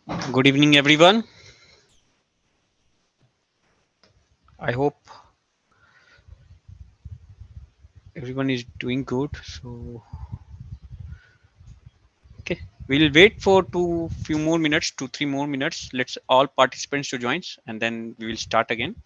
Good evening, everyone. I hope everyone is doing good. Okay, we'll wait for few more minutes, 2, 3 more minutes. Let's all participants to join, and then we will start again.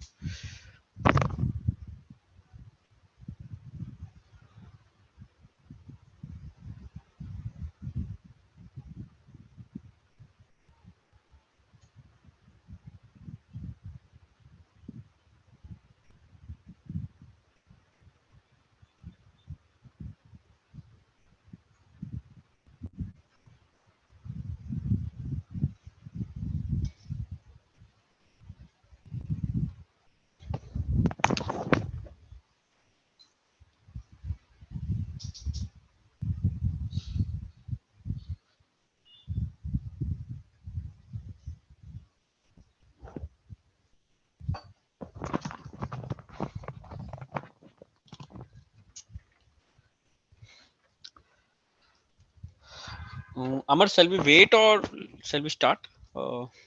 Amar, shall we wait or shall we start?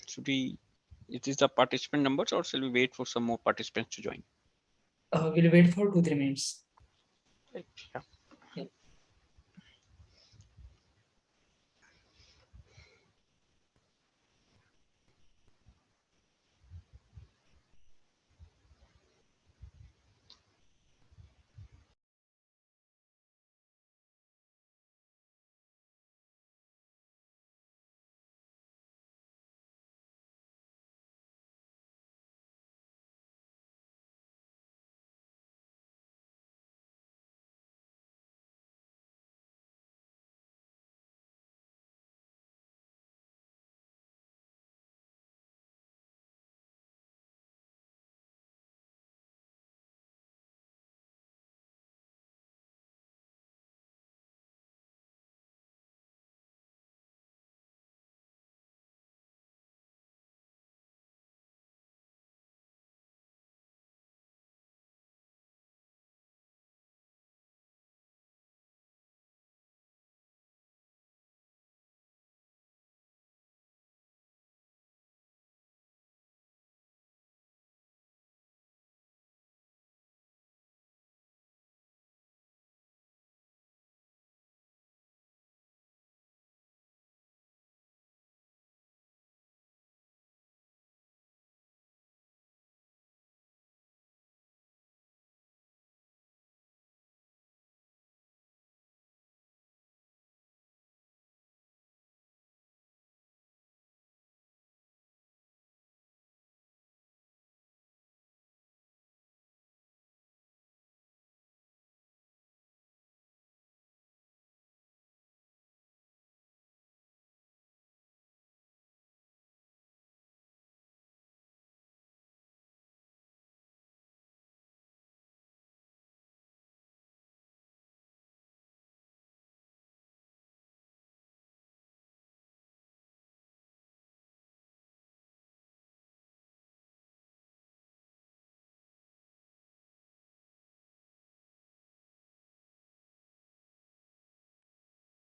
Should we? It is the participant numbers, or shall we wait for some more participants to join? We'll wait for 2-3 minutes. Right. Yeah. Yeah.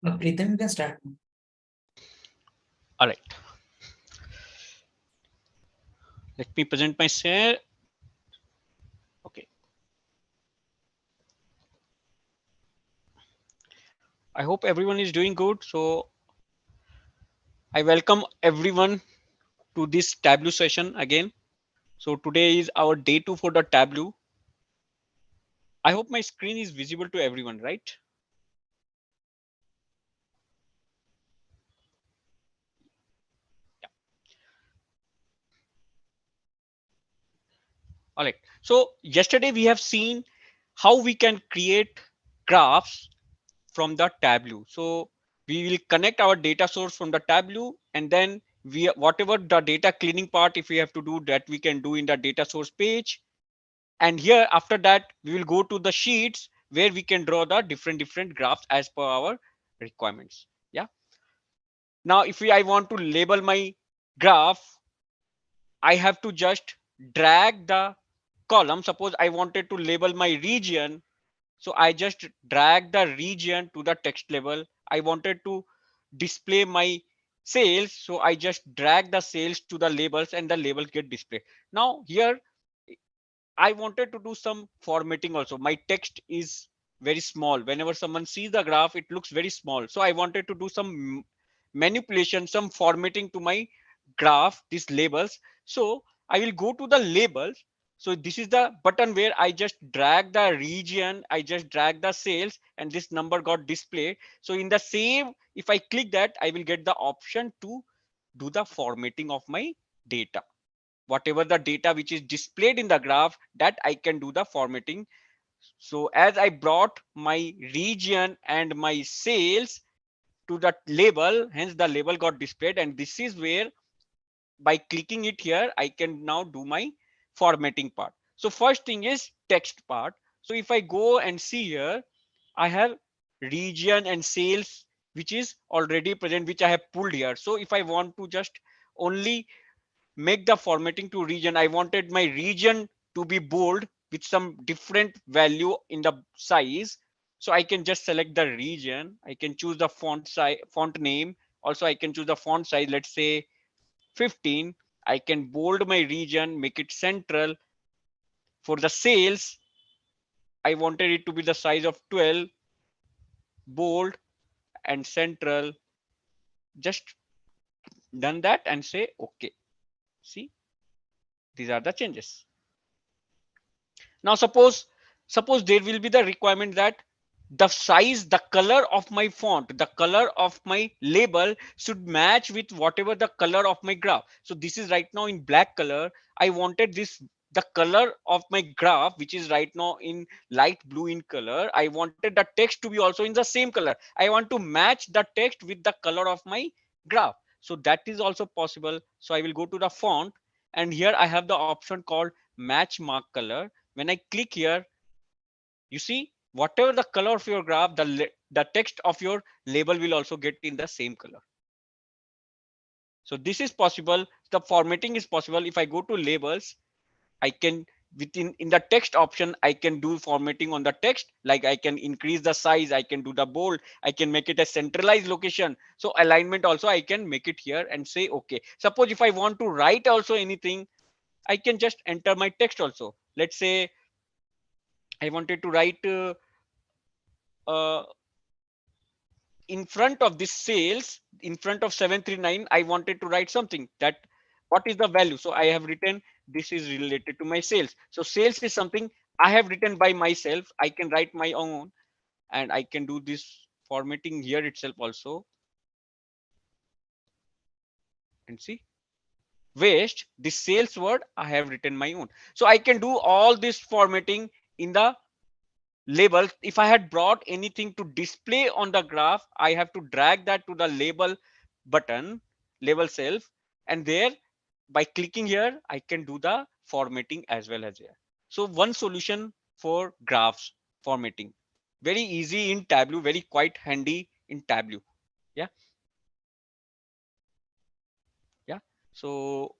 Pritam, you can start. All right. Let me present my share. Okay. I hope everyone is doing good. So I welcome everyone to this Tableau session again. So today is our day 2 for the Tableau. I hope my screen is visible to everyone, right? Yeah. All right. So yesterday we have seen how we can create graphs from the Tableau. So we will connect our data source from the Tableau, and then we whatever the data cleaning part, if we have to do that, we can do in the data source page. And here after that, we will go to the sheets where we can draw the different graphs as per our requirements. Yeah. Now, if I want to label my graph, I have to just drag the column. Suppose I wanted to label my region. So I just drag the region to the text level. I wanted to display my sales. So I just drag the sales to the labels and the labels get displayed. Now here I wanted to do some formatting also. My text is very small. Whenever someone sees the graph, it looks very small. So I wanted to do some manipulation, some formatting to my graph, these labels. So I will go to the labels. So this is the button where I just drag the region, I just drag the sales, and this number got displayed. So in the save, if I click that, I will get the option to do the formatting of my data. Whatever the data which is displayed in the graph, that I can do the formatting. So as I brought my region and my sales to the label, hence the label got displayed, and this is where by clicking it here I can now do my formatting part. So first thing is text part. So if I go and see here, I have region and sales which is already present, which I have pulled here. So if I want to just only make the formatting to region, I wanted my region to be bold with some different value in the size. So I can just select the region, I can choose the font size, font name. Also I can choose the font size, let's say 15. I can bold my region, make it central. For the sales, I wanted it to be the size of 12, bold and central. Just done that and say okay. See, these are the changes. Now suppose there will be the requirement that the size, the color of my font, the color of my label should match with whatever the color of my graph. So this is right now in black color. I wanted this, the color of my graph, which is right now in light blue in color. I wanted the text to be also in the same color. I want to match the text with the color of my graph. So that is also possible. So I will go to the font, and here I have the option called match mark color. When I click here, you see whatever the color of your graph, the text of your label will also get in the same color. So this is possible. The formatting is possible. If I go to labels, I can, within in the text option, I can do formatting on the text. Like I can increase the size, I can do the bold, I can make it a centralized location. So alignment also I can make it here and say okay. Suppose if I want to write also anything, I can just enter my text also. Let's say I wanted to write uh, in front of this sales, in front of 739, I wanted to write something that what is the value. So I have written this is related to my sales. So sales is something I have written by myself. I can write my own, and I can do this formatting here itself also. And see, waste, this sales word I have written my own. So I can do all this formatting in the label. If I had brought anything to display on the graph, I have to drag that to the label button, label self, and there by clicking here, I can do the formatting as well as here. So one solution for graphs formatting. Very easy in Tableau, very quite handy in Tableau. Yeah, yeah. So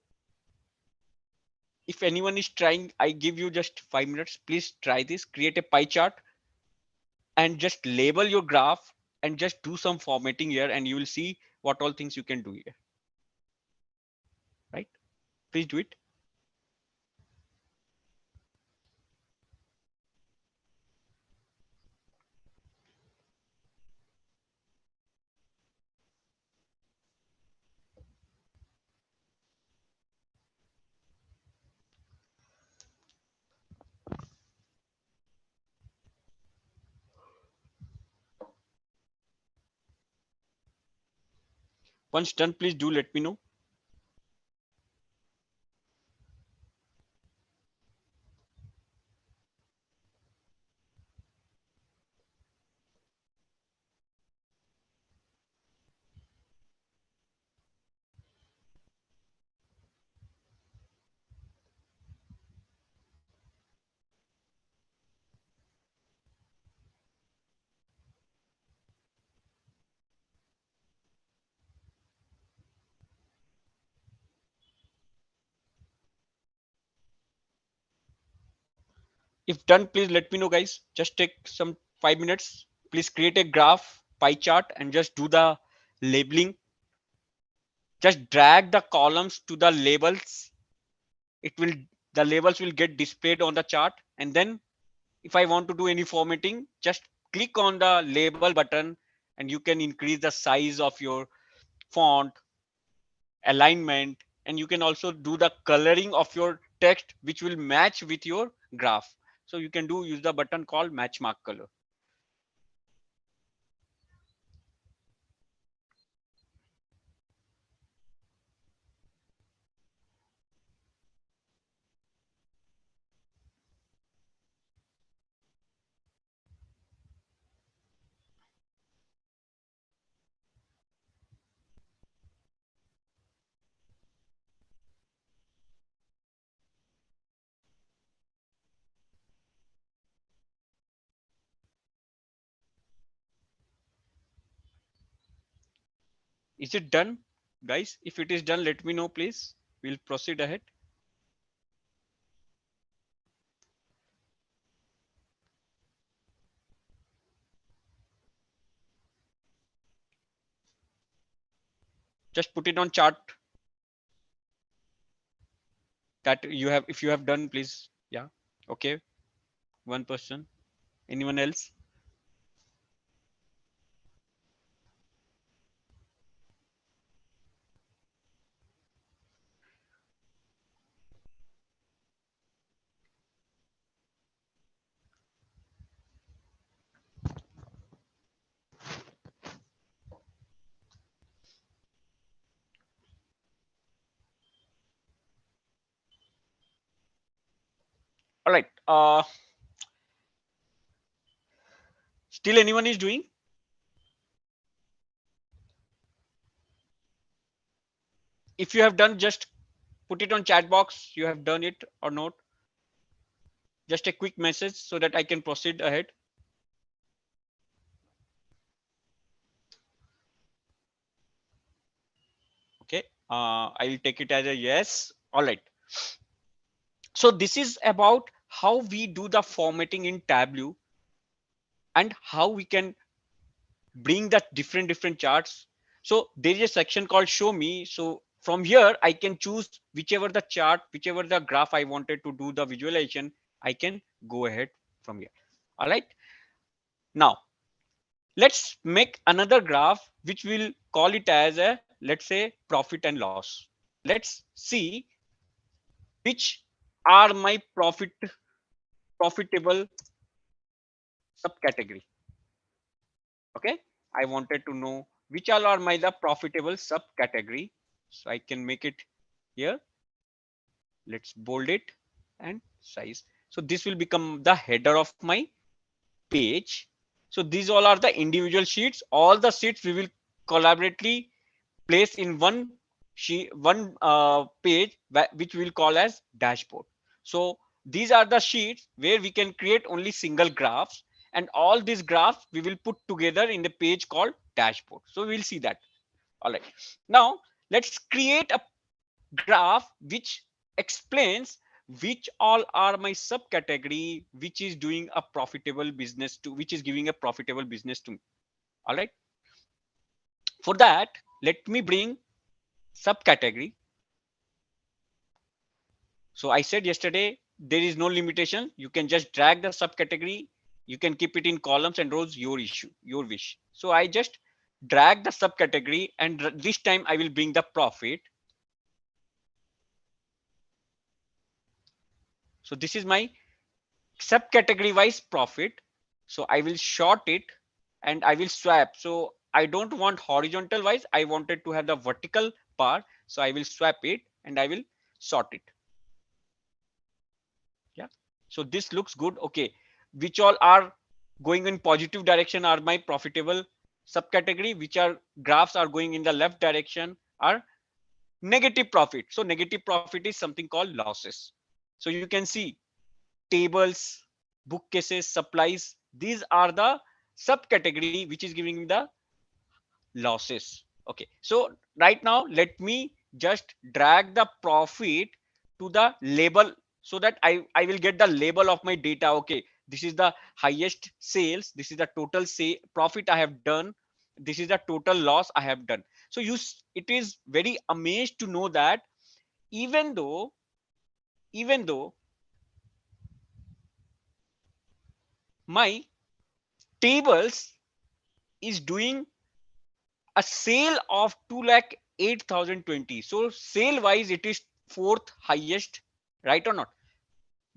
if anyone is trying, I give you just 5 minutes. Please try this, create a pie chart and just label your graph and just do some formatting here, and you will see what all things you can do here, right? Please do it. Once done, please do let me know. If done, please let me know, guys. Just take some 5 minutes. Please create a graph, pie chart, and just do the labeling. just drag the columns to the labels. It will, the labels will get displayed on the chart. And then if I want to do any formatting, just click on the label button and you can increase the size of your font, alignment, and you can also do the coloring of your text, which will match with your graph. So you can do use the button called match mark color. Is it done, guys? If it is done, let me know, please. We'll proceed ahead. Just put it on chart that you have. If you have done, please. Yeah. Okay. One person. Anyone else? All right. Still anyone is doing? If you have done, just put it on chat box. You have done it or not? Just a quick message so that I can proceed ahead. Okay. I will take it as a yes. All right. So this is about how we do the formatting in Tableau and how we can bring that different charts. So there is a section called show me. So from here I can choose whichever the chart, whichever the graph I wanted to do the visualization. I can go ahead from here. All right. Now let's make another graph which will call it as a, let's say, profit and loss. Let's see which are my profitable subcategory. Okay, I wanted to know which all are my the profitable subcategory. So I can make it here. Let's bold it and size. So this will become the header of my page. So these all are the individual sheets. All the sheets we will collaboratively place in one sheet, one page, which we will call as dashboard. So these are the sheets where we can create only single graphs, and all these graphs we will put together in the page called dashboard. So we'll see that. All right. Now let's create a graph which explains which all are my subcategory which is doing a profitable business to, which is giving a profitable business to me. All right. For that, let me bring subcategory. So I said yesterday, there is no limitation. You can just drag the subcategory. You can keep it in columns and rows, your issue, your wish. So I just drag the subcategory, and this time I will bring the profit. So this is my subcategory wise profit. So I will short it and I will swap. So I don't want horizontal wise. I wanted to have the vertical part. So I will swap it and I will sort it. Yeah. So this looks good. Okay. Which all are going in positive direction are my profitable subcategory, which are graphs are going in the left direction are negative profit. So negative profit is something called losses. So you can see tables, bookcases, supplies. These are the subcategory which is giving the losses. Okay. So right now, let me just drag the profit to the label so that I will get the label of my data. Okay. This is the highest sales. This is the total say profit I have done. This is the total loss I have done. So it is very amazed to know that even though even though my tables is doing a sale of 2 lakh 8,020. So sale wise, it is fourth highest, right or not?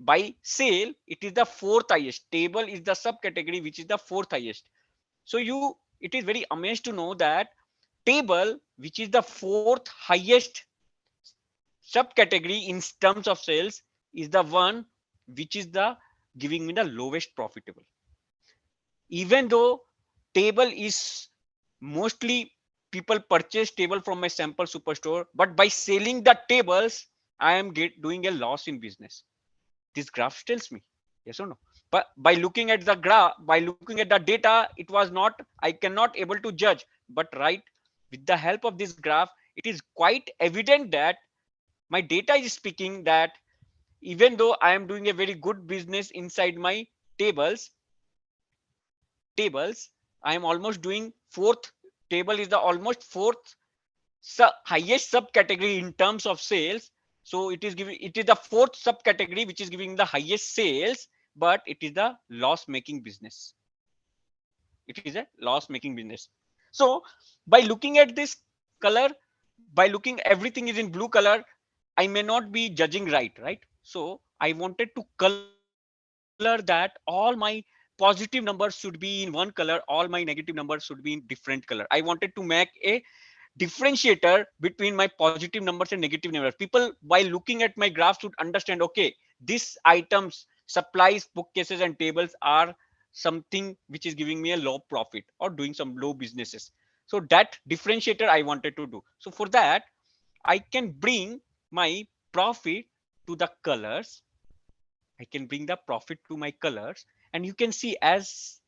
By sale, it is the fourth highest. Table is the subcategory which is the fourth highest. So it is very amazed to know that table, which is the fourth highest subcategory in terms of sales, is the one which is the giving me the lowest profitable. Even though table is mostly people purchase table from my sample superstore, but by selling the tables, I am doing a loss in business. This graph tells me, yes or no? But by looking at the graph, by looking at the data, it was not, I cannot able to judge. But right, with the help of this graph, it is quite evident that my data is speaking that even though I am doing a very good business inside my tables, tables, I am almost doing fourth. Table is the almost fourth highest subcategory in terms of sales. So it is the fourth subcategory which is giving the highest sales, but it is the loss making business. It is a loss making business. So by looking at this color, by looking everything is in blue color, I may not be judging right. So I wanted to color that all my positive numbers should be in one color, all my negative numbers should be in different color. I wanted to make a differentiator between my positive numbers and negative numbers. People, while looking at my graph, should understand, okay, these items, supplies, bookcases, and tables are something which is giving me a low profit or doing some low businesses. So that differentiator I wanted to do. So for that, I can bring my profit to the colors. I can bring the profit to my colors, and you can see as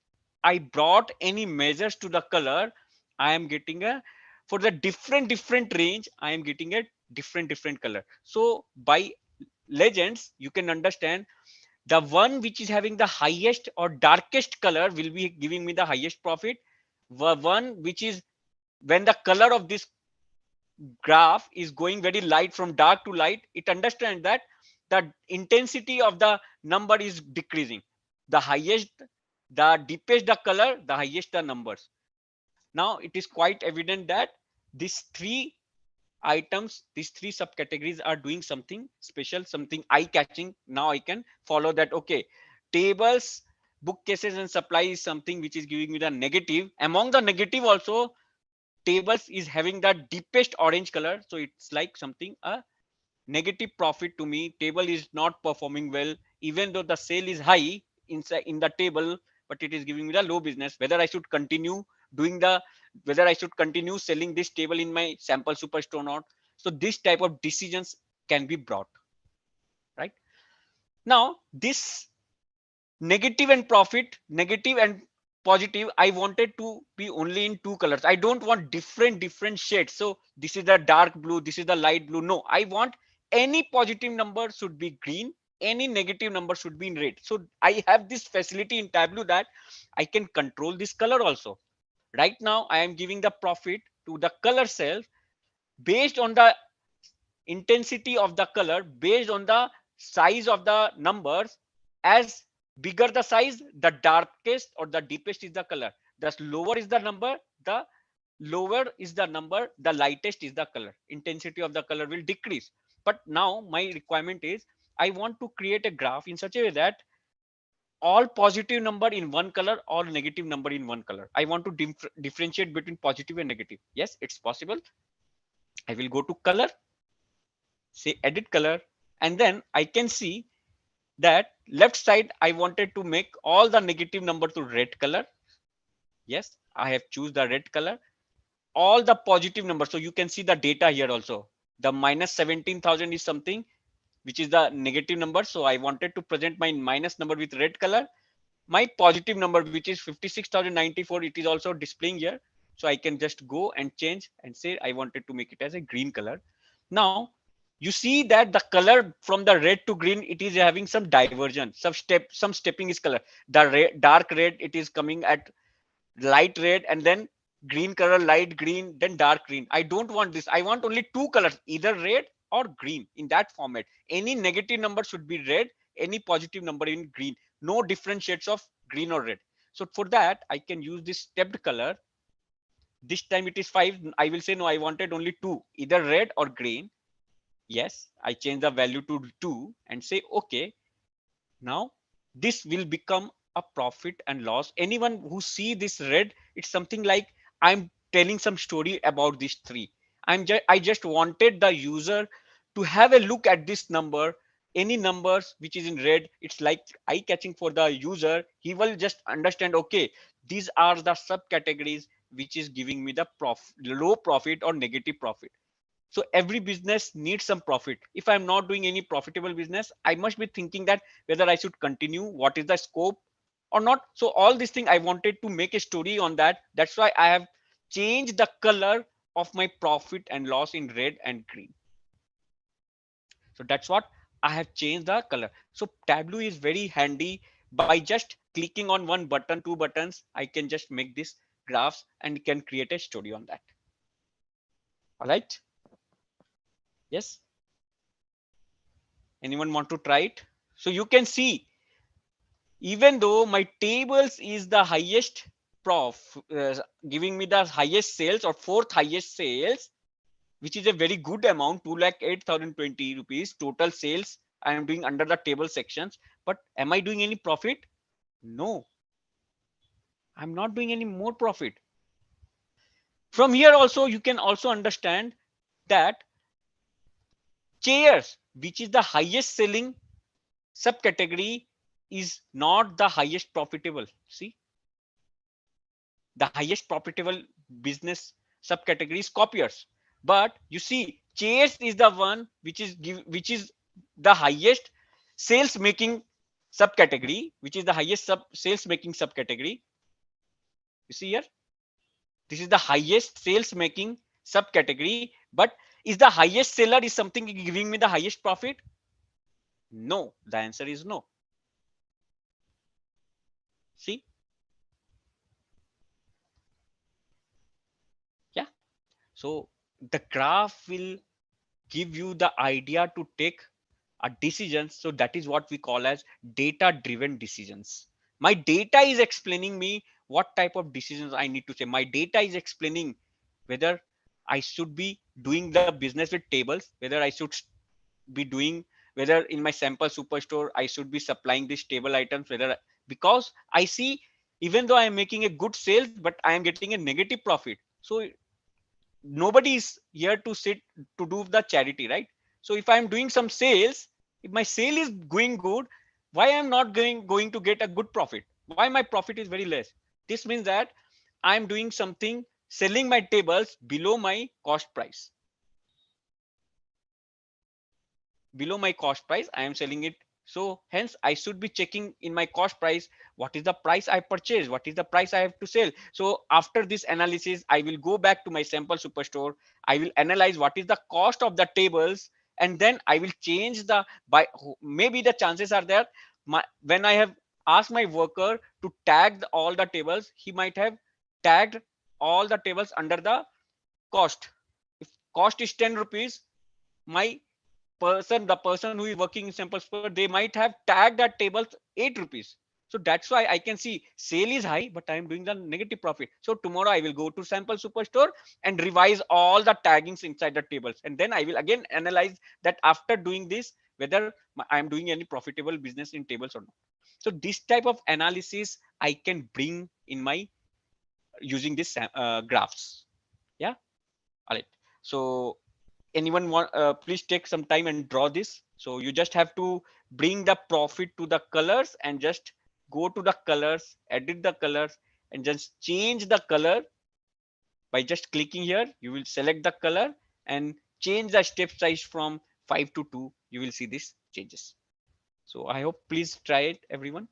I brought any measures to the color, I am getting a, for the different range, I am getting a different color. So by legends, you can understand the one which is having the highest or darkest color will be giving me the highest profit. The one which is, when the color of this graph is going very light from dark to light, it understands that the intensity of the number is decreasing. The highest, the deepest the color, the highest the numbers. Now it is quite evident that these three items, these three subcategories are doing something special, something eye catching. Now I can follow that. Okay, tables, bookcases, and supply is something which is giving me the negative. Among the negative also, tables is having the deepest orange color. So it's like something a negative profit to me. Table is not performing well, even though the sale is high inside in the table, but it is giving me the low business. Whether I should continue doing the, whether I should continue selling this table in my sample superstore or not. So this type of decisions can be brought right now. This negative and profit, negative and positive, I wanted to be only in two colors. I don't want different shades. So this is the dark blue, this is the light blue. No, I want any positive number should be green, any negative number should be in red. So I have this facility in Tableau that I can control this color also. Right now I am giving the profit to the color self based on the intensity of the color, based on the size of the numbers. As bigger the size, the darkest or the deepest is the color. The lower is the number, the lower is the number, the lightest is the color. Intensity of the color will decrease. But now my requirement is, I want to create a graph in such a way that all positive number in one color, all negative number in one color. I want to differentiate between positive and negative. Yes, it's possible. I will go to color, say edit color, and then I can see that left side I wanted to make all the negative number to red color. Yes, I have choose the red color. All the positive numbers, so you can see the data here also. The minus 17,000 is something which is the negative number, so I wanted to present my minus number with red color. My positive number, which is 56,094, it is also displaying here. So I can just go and change and say I wanted to make it as a green color. Now you see that the color from the red to green, it is having some diversion, some stepping is color. The red, dark red, it is coming at light red, and then green color, light green, then dark green. I don't want this. I want only two colors, either red or green, in that format. Any negative number should be red, any positive number in green. No different shades of green or red. So for that, I can use this stepped color. This time it is 5. I will say no, I wanted only two, either red or green. Yes, I change the value to 2 and say okay. Now this will become a profit and loss. Anyone who see this red, it's something like I'm telling some story about these three. I just wanted the user to have a look at this number. Any numbers which is in red, it's like eye catching for the user. He will just understand, okay, these are the subcategories which is giving me the low profit or negative profit. So every business needs some profit. If I'm not doing any profitable business, I must be thinking that whether I should continue, what is the scope or not. So all these things I wanted to make a story on that. That's why I have changed the color of my profit and loss in red and green. So that's what I have changed the color. So Tableau is very handy. By just clicking on one button, two buttons, I can just make this graphs and can create a story on that. All right. Yes. Anyone want to try it? So you can see, even though my tables is the highest prof, giving me the highest sales or fourth highest sales, which is a very good amount, 2,08,020 rupees total sales. I am doing under the table sections, but am I doing any profit? No, I'm not doing any more profit. From here also, you can also understand that chairs, which is the highest selling subcategory, is not the highest profitable. See, the highest profitable business subcategory is copiers, but you see chairs is the one which is the highest sales making subcategory, which is the highest sales making subcategory. You see here, this is the highest sales making subcategory, but is the highest seller is something giving me the highest profit? No, the answer is no. See, yeah. So the graph will give you the idea to take a decision. So that is what we call as data driven decisions. My data is explaining me what type of decisions I need to say. My data is explaining whether I should be doing the business with tables, whether I should be doing, whether in my sample superstore I should be supplying these table items, whether, because I see, even though I am making a good sales, but I am getting a negative profit. So nobody is here to sit to do the charity, right? So if I'm doing some sales, if my sale is going good, why I'm not going to get a good profit? Why my profit is very less? This means that I'm doing something, selling my tables below my cost price. Below my cost price I am selling it. So hence I should be checking in my cost price, what is the price I purchase, what is the price I have to sell. So after this analysis, I will go back to my sample superstore. I will analyze what is the cost of the tables, and then I will change the, by maybe the chances are there, when I have asked my worker to tag all the tables, he might have tagged all the tables under the cost. If cost is 10 rupees, my the person who is working in sample store, they might have tagged that tables 8 rupees. So that's why I can see sale is high, but I am doing the negative profit. So tomorrow I will go to sample superstore and revise all the taggings inside the tables, and then I will again analyze that after doing this, whether I am doing any profitable business in tables or not. So this type of analysis I can bring in my using this graphs. Yeah. All right. So anyone want, please take some time and draw this. So you just have to bring the profit to the colors and just go to the colors, edit the colors, and just change the color. By just clicking here, you will select the color and change the step size from 5 to 2. You will see these changes. So I hope, please try it, everyone.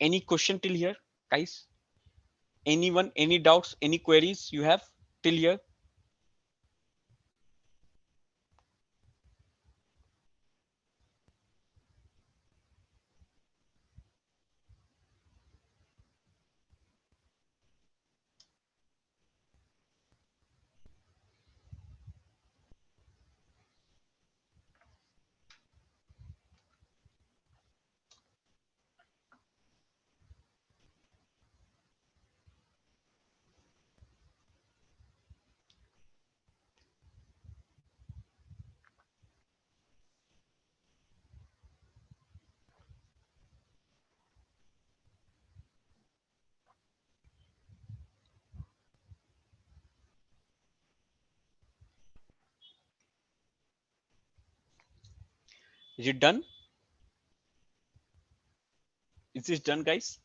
Any question till here, guys? Anyone, any doubts, any queries you have till here? Is it done? Is this done, guys?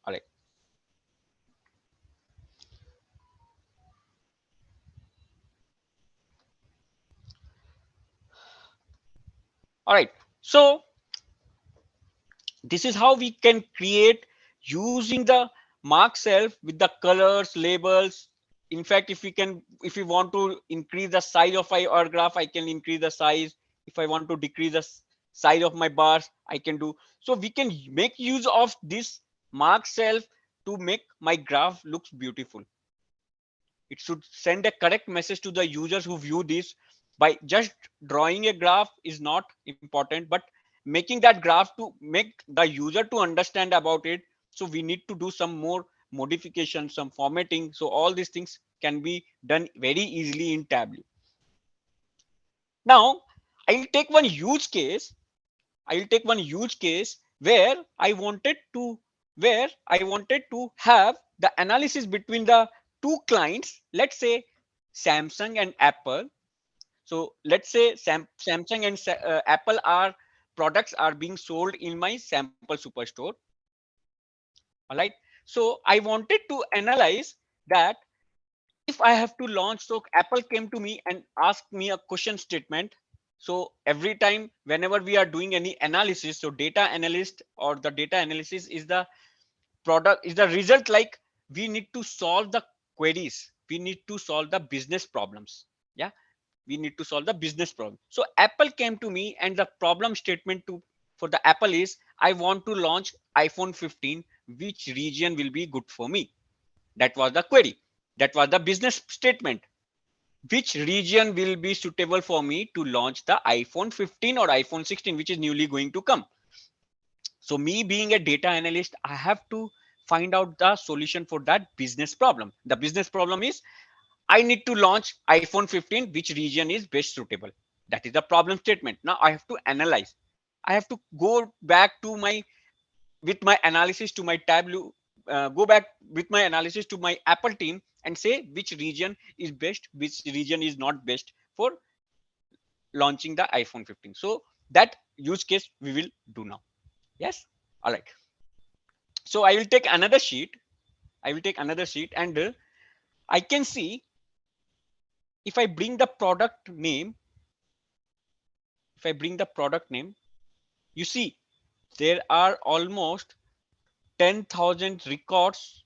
All right. All right. So this is how we can create using the mark self with the colors, labels. In fact, if we want to increase the size of our graph, I can increase the size. If I want to decrease the size of my bars, I can do. So we can make use of this mark self to make my graph looks beautiful. It should send a correct message to the users who view this. By just drawing a graph is not important, but making that graph to make the user to understand about it. So we need to do some more modification, some formatting. So all these things can be done very easily in Tableau. Now I'll take one use case. I'll take one use case where I wanted to have the analysis between the two clients. Let's say Samsung and Apple. So let's say Samsung and Apple are products are being sold in my sample superstore. All right. So I wanted to analyze that if I have to launch, so Apple came to me and asked me a question statement. So every time, whenever we are doing any analysis, so data analyst or the data analysis is the product, is the result. Like we need to solve the queries, we need to solve the business problems. Yeah, we need to solve the business problem. So Apple came to me and the problem statement to for the Apple is, I want to launch iPhone 15. Which region will be good for me? That was the query. That was the business statement. Which region will be suitable for me to launch the iPhone 15 or iPhone 16, which is newly going to come? So me being a data analyst, I have to find out the solution for that business problem. The business problem is, I need to launch iPhone 15. Which region is best suitable? That is the problem statement. Now I have to analyze. I have to go back to my with my analysis to my Tableau, go back with my analysis to my Apple team and say which region is best, which region is not best for launching the iPhone 15. So that use case we will do now. Yes. All right. So I will take another sheet. I will take another sheet and I can see if I bring the product name, if I bring the product name, you see there are almost 10,000 records,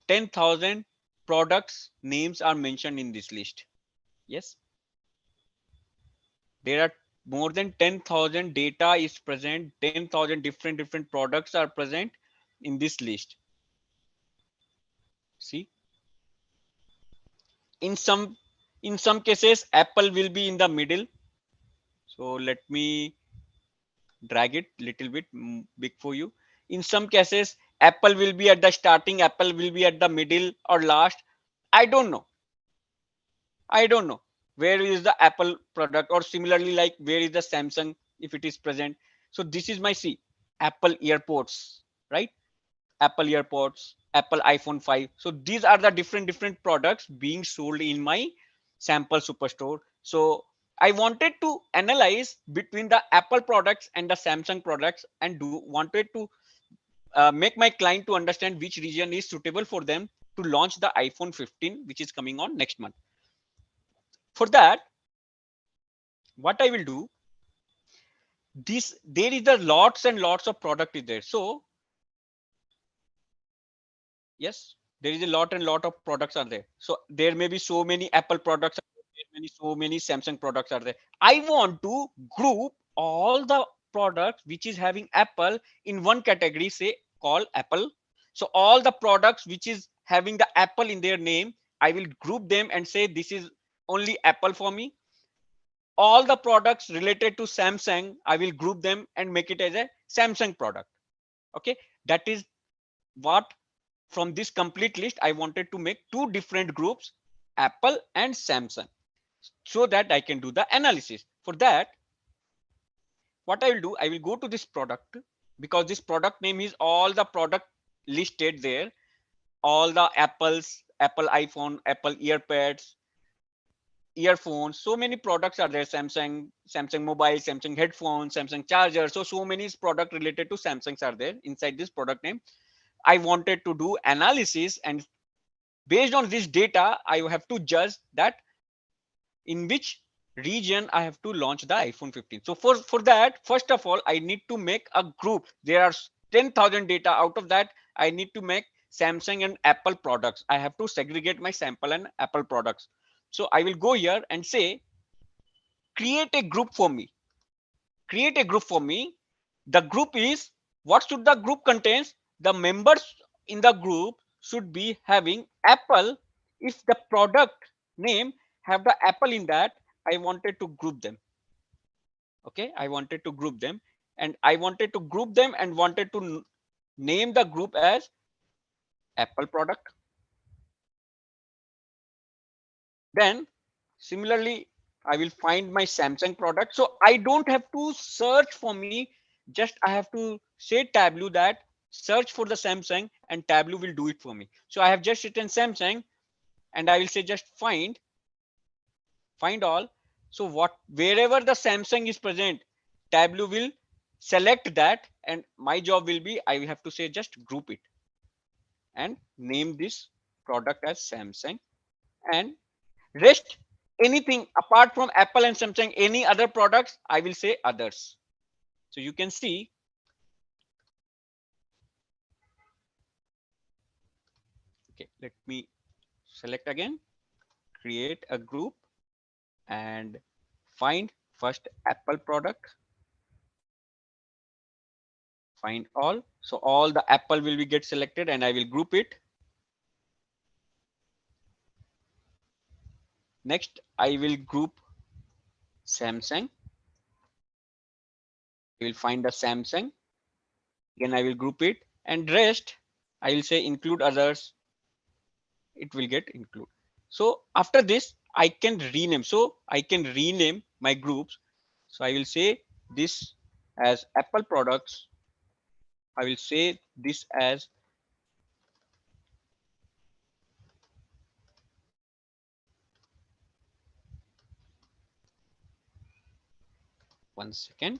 10,000 products names are mentioned in this list. Yes, there are more than 10,000 data is present, 10,000 different products are present in this list. See, in some in some cases Apple will be in the middle. So let me drag it little bit big for you. In some cases Apple will be at the starting, Apple will be at the middle or last. I don't know. I don't know where is the Apple product, or similarly like where is the Samsung if it is present. So this is my C, Apple earpods, right? Apple earpods, Apple iPhone 5. So these are the different products being sold in my sample superstore. So I wanted to analyze between the Apple products and the Samsung products and wanted to make my client to understand which region is suitable for them. to launch the iPhone 15, which is coming on next month. For that, what I will do, this there is a lots and lots of product is there. So yes, there is a lot and lot of products are there. So there may be so many Apple products, so many Samsung products are there. I want to group all the products which is having Apple in one category, say call Apple. So all the products which is having the Apple in their name, I will group them and say this is only Apple for me. All the products related to Samsung, I will group them and make it as a Samsung product. Okay, that is what from this complete list I wanted to make two different groups, Apple and Samsung, so that I can do the analysis. For that, what I will do, I will go to this product, because this product name is all the product listed there, all the Apple iPhone, Apple earpads, earphones, so many products are there, Samsung mobile, Samsung headphones, Samsung charger. So many product related to Samsungs are there inside this product name. I wanted to do analysis, and based on this data, I have to judge that in which region I have to launch the iPhone 15. So for that, first of all, I need to make a group. There are 10,000 data. Out of that, I need to make Samsung and Apple products. I have to segregate my sample and Apple products. So I will go here and say, create a group for me. Create a group for me. The group is, what should the group contains? The members in the group should be having Apple. If the product name have the Apple in that, I wanted to group them. Okay, I wanted to group them, and I wanted to group them and wanted to name the group as Apple product. Then similarly, I will find my Samsung product. So I don't have to search for me. Just I have to say Tableau that search for the Samsung, and Tableau will do it for me. So I have just written Samsung, and I will say just find all. So what, wherever the Samsung is present, Tableau will select that, and my job will be, I will have to say just group it and name this product as Samsung, and rest anything apart from Apple and Samsung, any other products, I will say others. So you can see, okay, let me select again, create a group and find first Apple product, find all. So all the Apple will be get selected, and I will group it. Next, I will group Samsung. I will find the Samsung. Again, I will group it, and rest, I will say include others. It will get include. So after this, I can rename. So I can rename my groups. So I will say this as Apple products. I will say this as one second.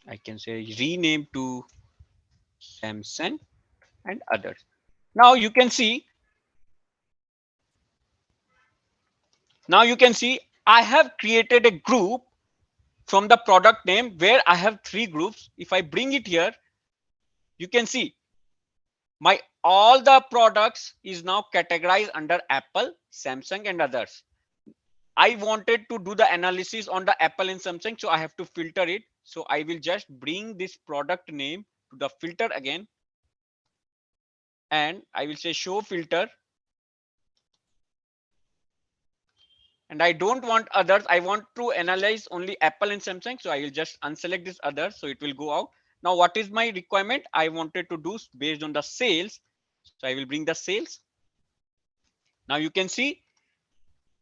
I can say rename to Samsung and others. Now you can see, now you can see I have created a group from the product name where I have three groups. If I bring it here, you can see my all the products is now categorized under Apple, Samsung and others. I wanted to do the analysis on the Apple and Samsung, so I have to filter it. So I will just bring this product name to the filter again, and I will say show filter, and I don't want others. I want to analyze only Apple and Samsung, so I will just unselect this other, so it will go out. Now what is my requirement? I wanted to do based on the sales, so I will bring the sales. Now you can see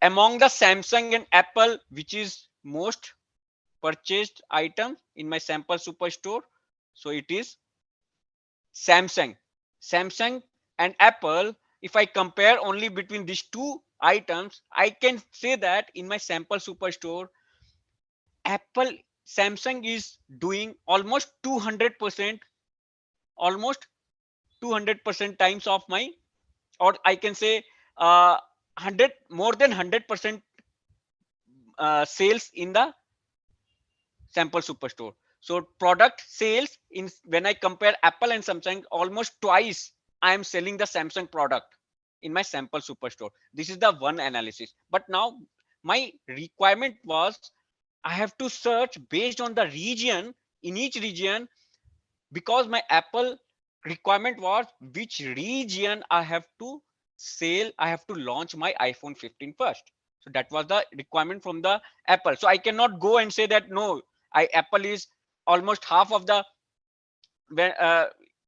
among the Samsung and Apple, which is most purchased item in my sample superstore, so it is Samsung. Samsung and Apple, if I compare only between these two items, I can say that in my sample superstore, Apple, Samsung is doing almost 200%, almost 200% times of my, or I can say 100, more than 100% sales in the sample superstore. So product sales in, when I compare Apple and Samsung, almost twice I am selling the Samsung product in my sample superstore. This is the one analysis. But now my requirement was I have to search based on the region, in each region, because my Apple requirement was which region I have to sell, I have to launch my iPhone 15 first. So that was the requirement from the Apple. So I cannot go and say that no, Apple is almost half of the, when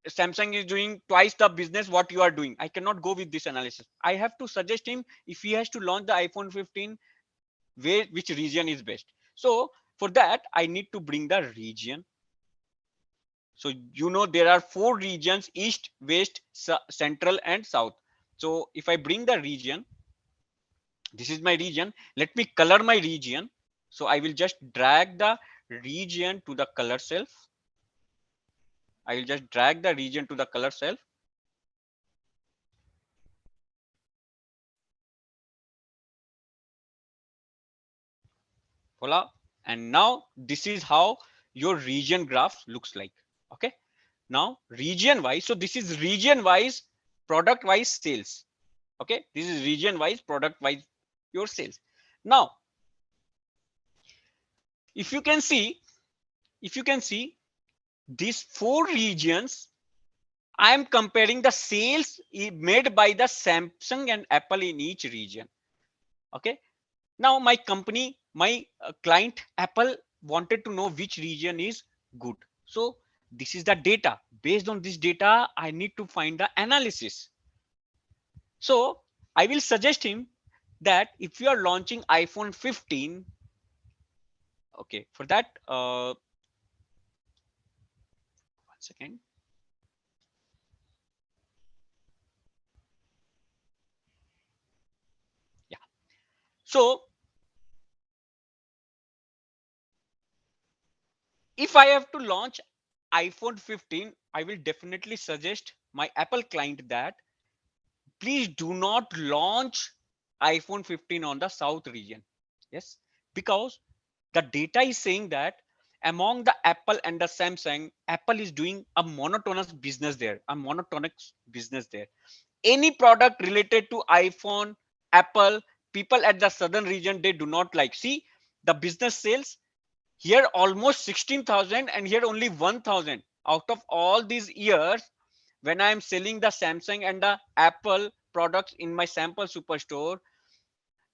Samsung is doing twice the business what you are doing. I cannot go with this analysis. I have to suggest him if he has to launch the iPhone 15, where which region is best. So for that I need to bring the region. So you know there are four regions: east, west, central, and south. So if I bring the region, this is my region. Let me color my region. So I will just drag the region to the color self. I will just drag the region to the color self. Voila. And now this is how your region graph looks like. Okay. Now region wise. So this is region wise, product wise sales. Okay. This is region wise, product wise your sales. Now, if you can see, if you can see these four regions, I am comparing the sales made by the Samsung and Apple in each region. Okay. Now my company, my client Apple wanted to know which region is good. So this is the data. Based on this data, I need to find the analysis. So I will suggest him that if you are launching iPhone 15, okay, for that, 1 second. Yeah. So if I have to launch iPhone 15, I will definitely suggest my Apple client that please do not launch iPhone 15 on the South region. Yes, because the data is saying that among the Apple and the Samsung, Apple is doing a monotonous business there, a monotonous business there. Any product related to iPhone, Apple, people at the southern region, they do not like. See, the business sales here almost 16,000 and here only 1,000. Out of all these years, when I am selling the Samsung and the Apple products in my sample superstore,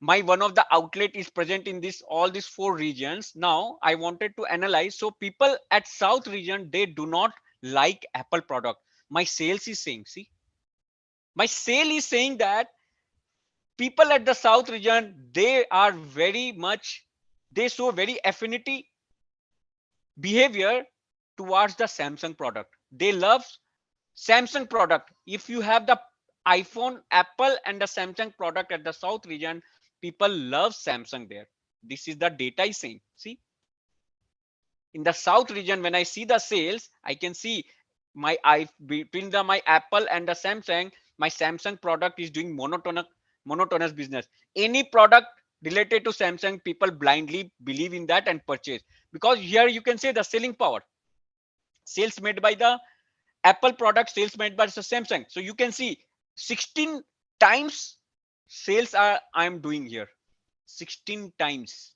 my one of the outlet is present in this all these four regions. Now I wanted to analyze. So people at South region, they do not like Apple product. My sales is saying, see, my sale is saying that people at the South region, they are very much, they show very affinity behavior towards the Samsung product. They love Samsung product. If you have the iPhone, Apple, and the Samsung product at the South region, people love Samsung there. This is the data is saying. See, in the South region, when I see the sales, I can see my between the my Apple and the Samsung, my Samsung product is doing monotonous business. Any product related to Samsung, people blindly believe in that and purchase, because here you can say the selling power, sales made by the Apple product, sales made by the Samsung. So you can see 16 times sales are I'm doing here. 16 times,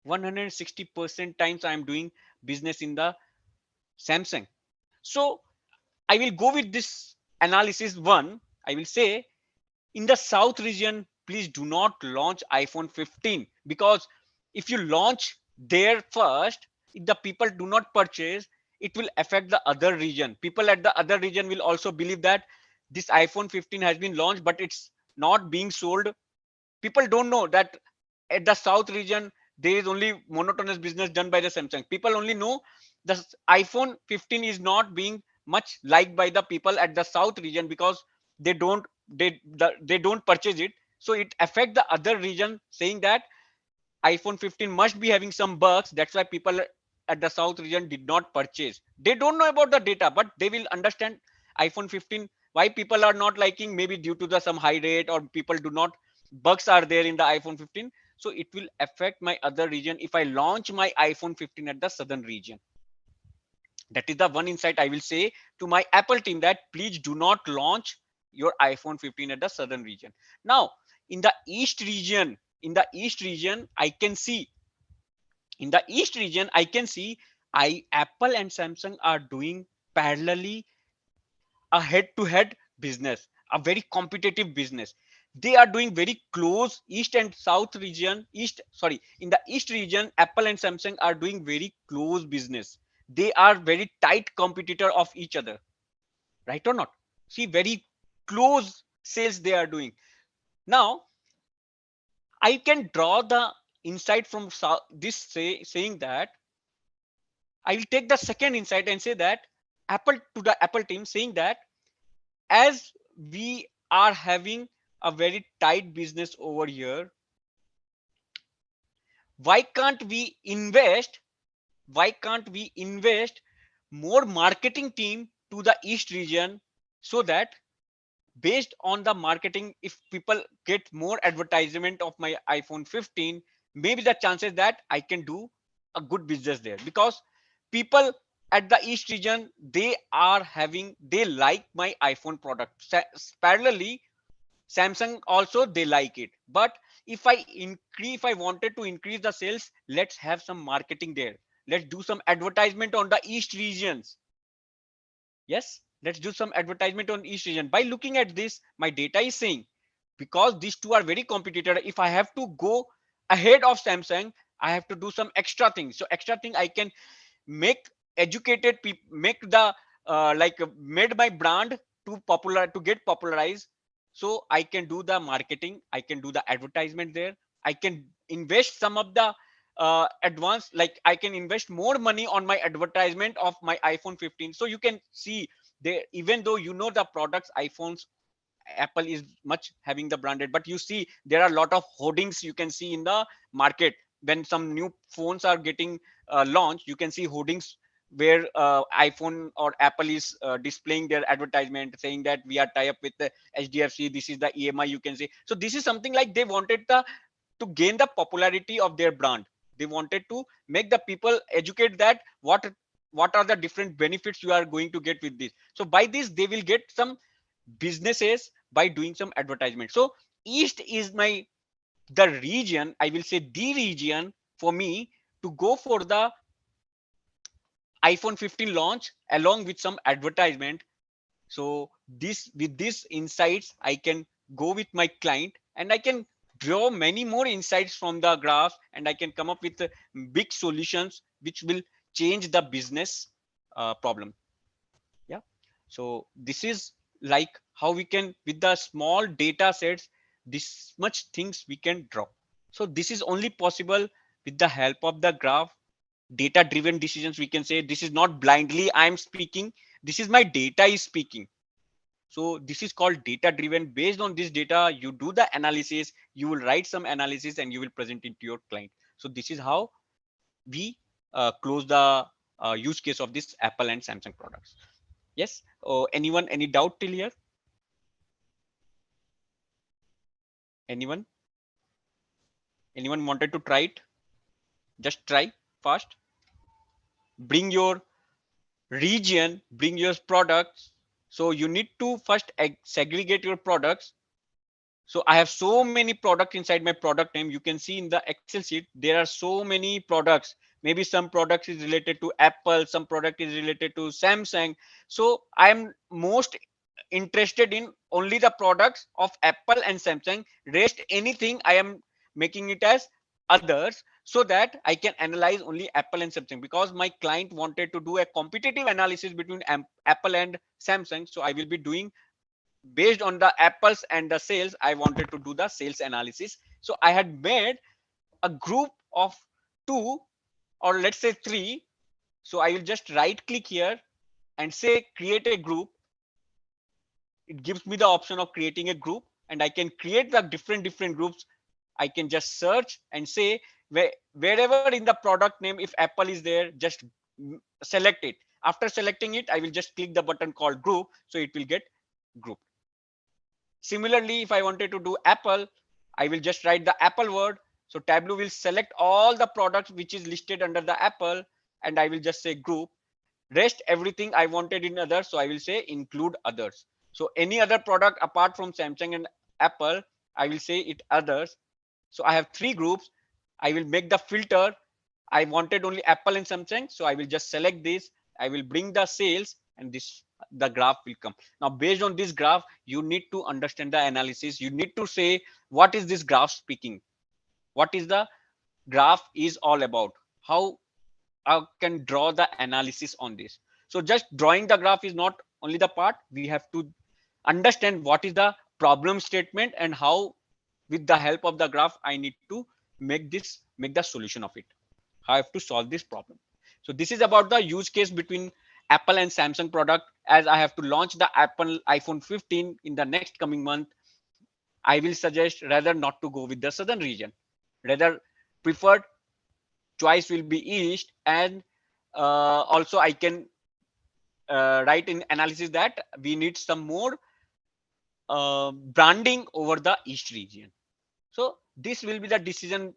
160% times I'm doing business in the Samsung. So I will go with this analysis one. I will say in the South region, please do not launch iPhone 15, because if you launch there first, if the people do not purchase, it will affect the other region. People at the other region will also believe that this iPhone 15 has been launched, but it's not being sold. People don't know that at the South region there is only monotonous business done by the Samsung. People only know the iPhone 15 is not being much liked by the people at the South region, because they don't they don't purchase it. So it affect the other region, saying that iPhone 15 must be having some bugs. That's why people at the South region did not purchase. They don't know about the data, but they will understand. iPhone 15, why people are not liking, maybe due to the some high rate, or people do not, bugs are there in the iPhone 15. So it will affect my other region if I launch my iPhone 15 at the southern region. That is the one insight I will say to my Apple team, that please do not launch your iPhone 15 at the southern region. Now, in the east region, I can see, in the east region, I can see I Apple and Samsung are doing parallelly a head to head business, a very competitive business. They are doing very close east and south region, in the east region, Apple and Samsung are doing very close business. They are very tight competitor of each other, right or not? See, very close sales they are doing. Now, I can draw the insight from saying that, I will take the second insight and say that Apple team saying that, as we are having a very tight business over here, why can't we invest why can't we invest more marketing team to the east region, so that based on the marketing, if people get more advertisement of my iPhone 15, maybe the chances that I can do a good business there, because people at the east region, they like my iPhone product. Parallelly, Samsung also they like it. But if I wanted to increase the sales, let's have some marketing there. Let's do some advertisement on the east regions. Yes, let's do some advertisement on each region. By looking at this, my data is saying, because these two are very competitor, if I have to go ahead of Samsung, I have to do some extra things. So extra thing, I can make educated people, make the made my brand to get popularized. So I can do the marketing, I can do the advertisement there, I can invest some of the advanced, like I can invest more money on my advertisement of my iPhone 15. So you can see, they, even though you know the products iPhones, Apple is much having the branded, but you see there are a lot of hoardings you can see in the market. When some new phones are getting launched, you can see hoardings where iPhone or Apple is displaying their advertisement, saying that we are tie up with the HDFC, this is the EMI, you can see. So this is something like they wanted to gain the popularity of their brand. They wanted to make the people educate that what are the different benefits you are going to get with this. So by this they will get some businesses by doing some advertisement. So east is my, the region, I will say the region for me to go for the iPhone 15 launch along with some advertisement. So this, with these insights, I can go with my client and I can draw many more insights from the graph, and I can come up with big solutions which will change the business problem. Yeah. So this is like how we can, with the small data sets, this much things we can draw. So this is only possible with the help of the graph. Data driven decisions, we can say, this is not blindly I am speaking, this is my data is speaking. So this is called data driven. Based on this data, you do the analysis, you will write some analysis and you will present it to your client. So this is how we close the use case of this Apple and Samsung products. Yes. Anyone, any doubt till here? Anyone? Anyone wanted to try it? Just try fast. Bring your region, bring your products. So you need to first segregate your products. So I have so many products inside my product name. You can see in the Excel sheet, there are so many products. Maybe some products is related to Apple, some product is related to Samsung. So I'm most interested in only the products of Apple and Samsung. Rest anything I am making it as others, so that I can analyze only Apple and Samsung, because my client wanted to do a competitive analysis between Apple and Samsung. So I will be doing based on the Apples and the sales. I wanted to do the sales analysis. So I had made a group of two, or let's say three. So I will just right click here and say create a group. It gives me the option of creating a group, and I can create the different groups. I can just search and say wherever in the product name, if Apple is there, just select it. After selecting it, I will just click the button called group, so it will get grouped. Similarly, if I wanted to do Apple, I will just write the Apple word. So Tableau will select all the products which is listed under the Apple, and I will just say group. Rest everything I wanted in others, so I will say include others. So any other product apart from Samsung and Apple, I will say it others. So I have three groups. I will make the filter. I wanted only Apple and Samsung, so I will just select this. I will bring the sales, and this the graph will come. Now based on this graph, you need to understand the analysis. You need to say what is this graph speaking, what is the graph is all about, how I can draw the analysis on this. So just drawing the graph is not only the part. We have to understand what is the problem statement and how, with the help of the graph, I need to make the solution of it. I have to solve this problem. So this is about the use case between Apple and Samsung product. As I have to launch the Apple iPhone 15 in the next coming month, I will suggest rather not to go with the southern region. Rather, preferred choice will be east, and also I can write in analysis that we need some more branding over the east region. So this will be the decision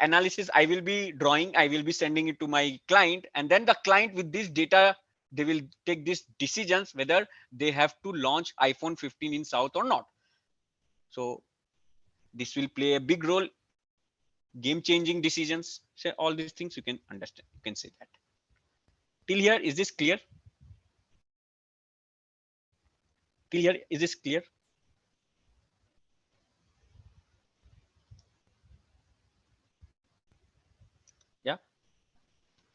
analysis I will be drawing. I will be sending it to my client, and then the client with this data, they will take these decisions whether they have to launch iPhone 15 in south or not. So this will play a big role, game changing decisions. So all these things you can understand, you can say that. Till here, is this clear? Till here, is this clear? Yeah,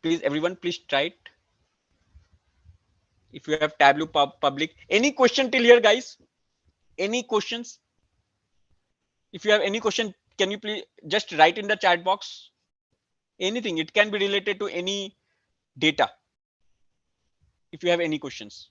please everyone, please try it. If you have Tableau public, any question till here, guys? Any questions? If you have any question, can you please just write in the chat box? Anything, it can be related to any data. If you have any questions,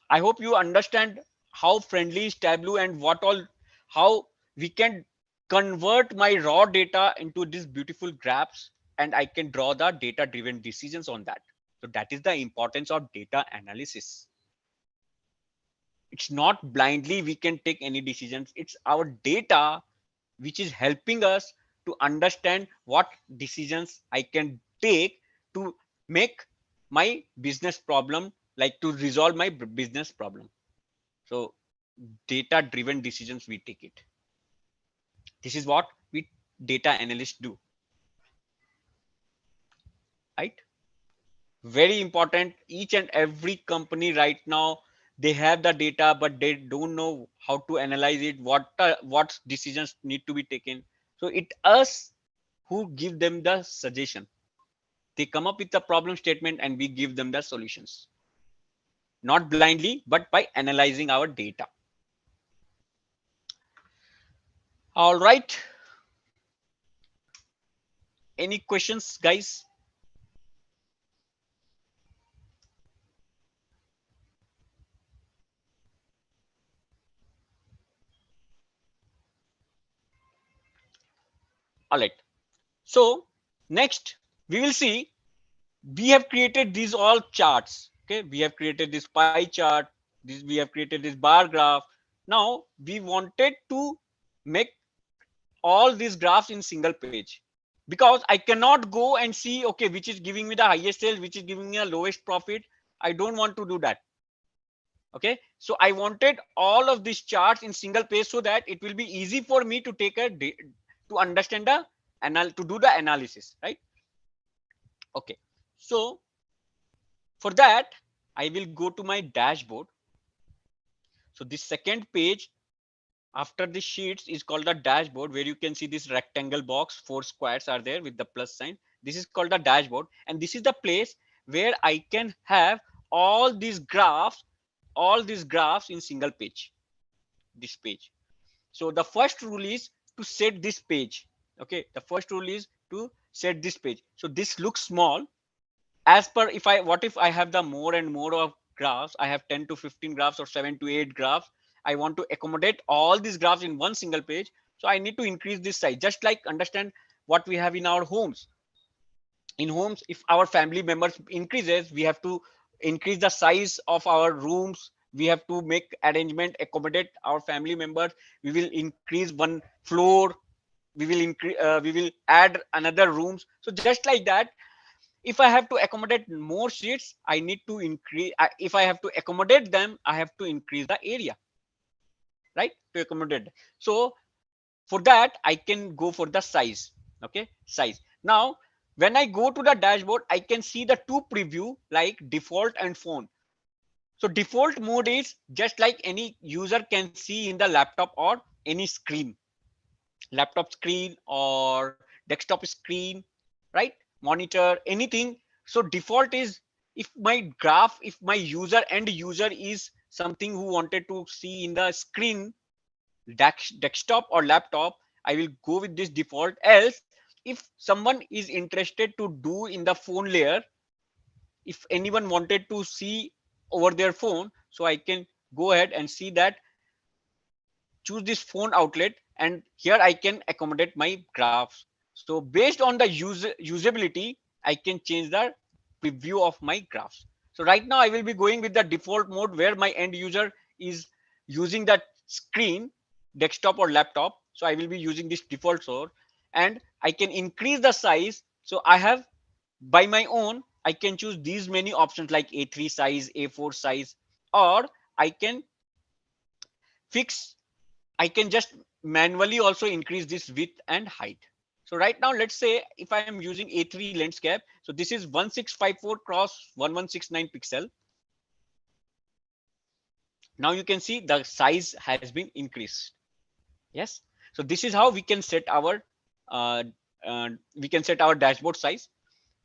I hope you understand how friendly is Tableau and what all, how we can convert my raw data into these beautiful graphs, and I can draw the data driven decisions on that. So that is the importance of data analysis. It's not blindly we can take any decisions. It's our data which is helping us to understand what decisions I can take to make my business problem, like to resolve my business problem. So data driven decisions, we take it. This is what we data analysts do, right? Very important. Each and every company right now, they have the data, but they don't know how to analyze it, what decisions need to be taken. So it us who give them the suggestion. They come up with the problem statement and we give them the solutions, not blindly but by analyzing our data. All right, any questions, guys? All right, so next we will see, we have created these all charts. Okay, we have created this pie chart, this we have created this bar graph. Now we wanted to make all these graphs in single page, because I cannot go and see, okay, which is giving me the highest sales, which is giving me the lowest profit. I don't want to do that. Okay, so I wanted all of these charts in single page so that it will be easy for me to take a to understand the to do the analysis, right? Okay, so for that, I will go to my dashboard. So this second page after the sheets is called the dashboard, where you can see this rectangle box, four squares are there with the plus sign. This is called the dashboard, and this is the place where I can have all these graphs, in single page, this page. So the first rule is to set this page. Okay, the first rule is to set this page. So this looks small. As per, if I have the more and more of graphs, I have 10 to 15 graphs or 7 to 8 graphs, I want to accommodate all these graphs in one single page. So I need to increase this size. Just like understand what we have in our homes. In homes, if our family members increases, we have to increase the size of our rooms. We have to make arrangement, accommodate our family members. We will increase one floor. We will increase. We will add another rooms. So just like that, if I have to accommodate more seats, I need to increase. If I have to accommodate them, I have to increase the area, right? To accommodate. So for that, I can go for the size. Okay, size. Now, when I go to the dashboard, I can see the two preview like default and phone. So default mode is just like any user can see in the laptop or any screen, laptop screen or desktop screen, right? Monitor, anything. So default is, if my graph, if my user end user is something who wanted to see in the screen, desktop or laptop, I will go with this default. Else, if someone is interested to do in the phone layer, if anyone wanted to see over their phone, so I can go ahead and see that, choose this phone outlet, and here I can accommodate my graphs. So based on the usability, I can change the preview of my graphs. So right now I will be going with the default mode where my end user is using that screen, desktop or laptop. So I will be using this default source, and I can increase the size. So I have, by my own, I can choose these many options like A3 size, A4 size, or I can fix, I can just manually also increase this width and height. So right now, let's say if I am using A3 landscape, so this is 1654 cross 1169 pixel. Now you can see the size has been increased. Yes. So this is how uh, we can set our dashboard size.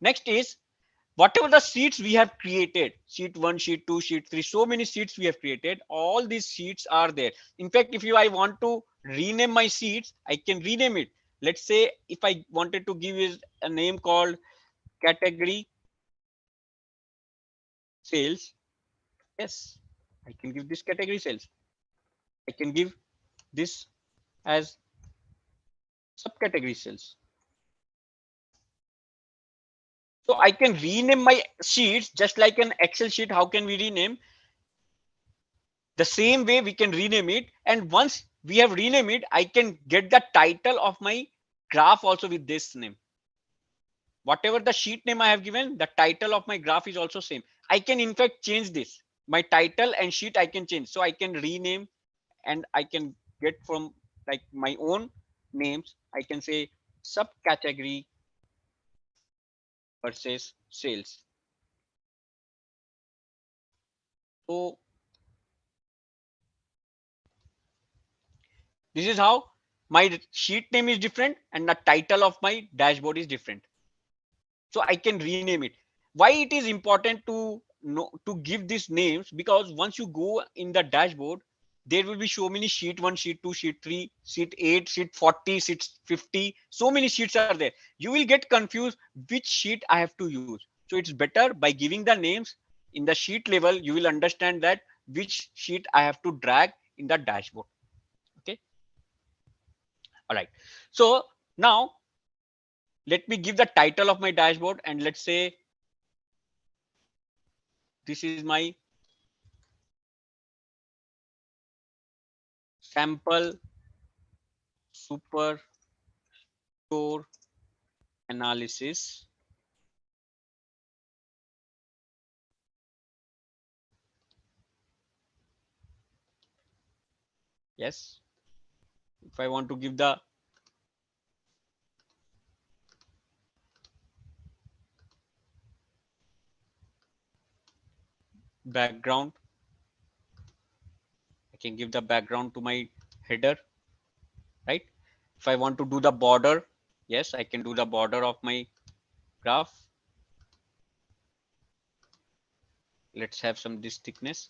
Next is, whatever the sheets we have created, sheet 1, sheet 2, sheet 3, so many sheets we have created, all these sheets are there. In fact, if I want to rename my sheets, I can rename it. Let's say if I wanted to give it a name called category sales. Yes, I can give this category sales. I can give this as subcategory sales. So I can rename my sheets just like an Excel sheet. How can we rename? The same way we can rename it, and once we have renamed it, I can get the title of my graph also with this name. Whatever the sheet name I have given, the title of my graph is also same. I can in fact change this, my title and sheet I can change. So I can rename, and I can get from like my own names. I can say subcategory versus sales. So this is how my sheet name is different and the title of my dashboard is different. So I can rename it. Why it is important to know to give these names? Because once you go in the dashboard, there will be so many sheet 1, sheet 2, sheet 3, sheet 8, sheet 40, sheet 50, so many sheets are there. You will get confused which sheet I have to use. So it's better by giving the names in the sheet level, you will understand that which sheet I have to drag in the dashboard. Okay, all right. So now let me give the title of my dashboard, and let's say this is my sample super store analysis. Yes, if I want to give the background, I can give the background to my header, right? If I want to do the border, yes, I can do the border of my graph. Let's have some this thickness.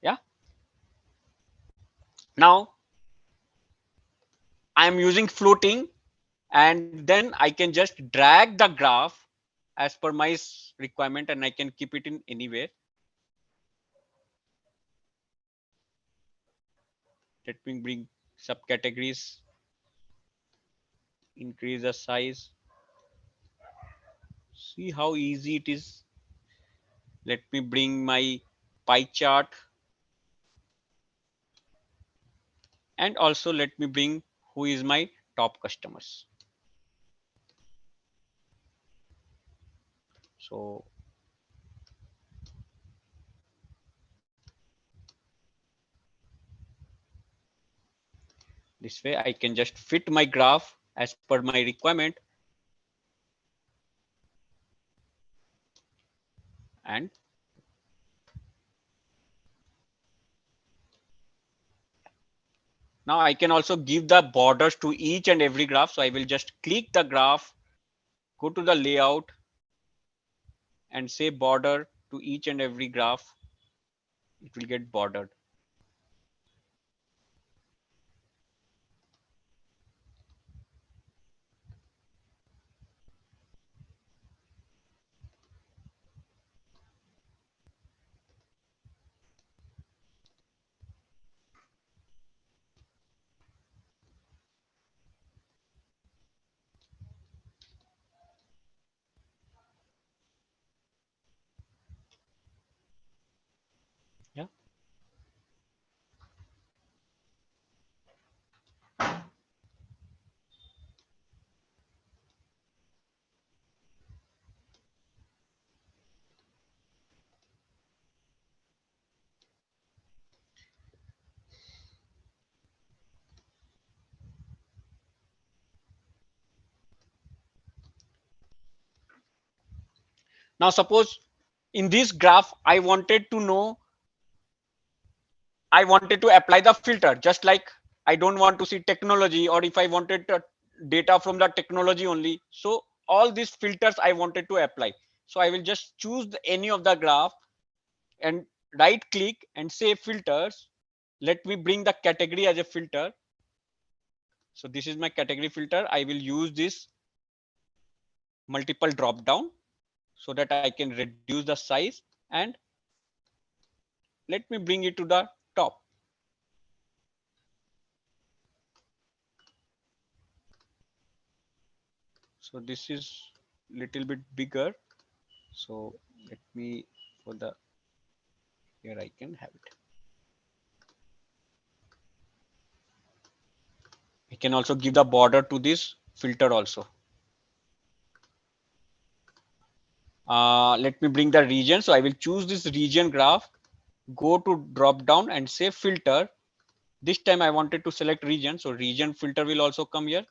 Yeah. Now I am using floating, and then I can just drag the graph as per my requirement, and I can keep it in anywhere. Let me bring subcategories, increase the size. See how easy it is. Let me bring my pie chart, and also let me bring who is my top customers. So this way I can just fit my graph as per my requirement, and now I can also give the borders to each and every graph. So I will just click the graph, go to the layout, and say border to each and every graph. It will get bordered. Yeah. Now suppose in this graph, I wanted to apply the filter, just like I don't want to see technology, or if I wanted data from the technology only. So all these filters I wanted to apply. So I will just choose any of the graph and right click and say filters. Let me bring the category as a filter. So this is my category filter. I will use this multiple drop down so that I can reduce the size, and let me bring it to the top. So this is little bit bigger. So let me, for the, here I can have it. I can also give the border to this filter also. Let me bring the region. So I will choose this region graph, go to drop down and say filter. This time I wanted to select region. So region filter will also come here.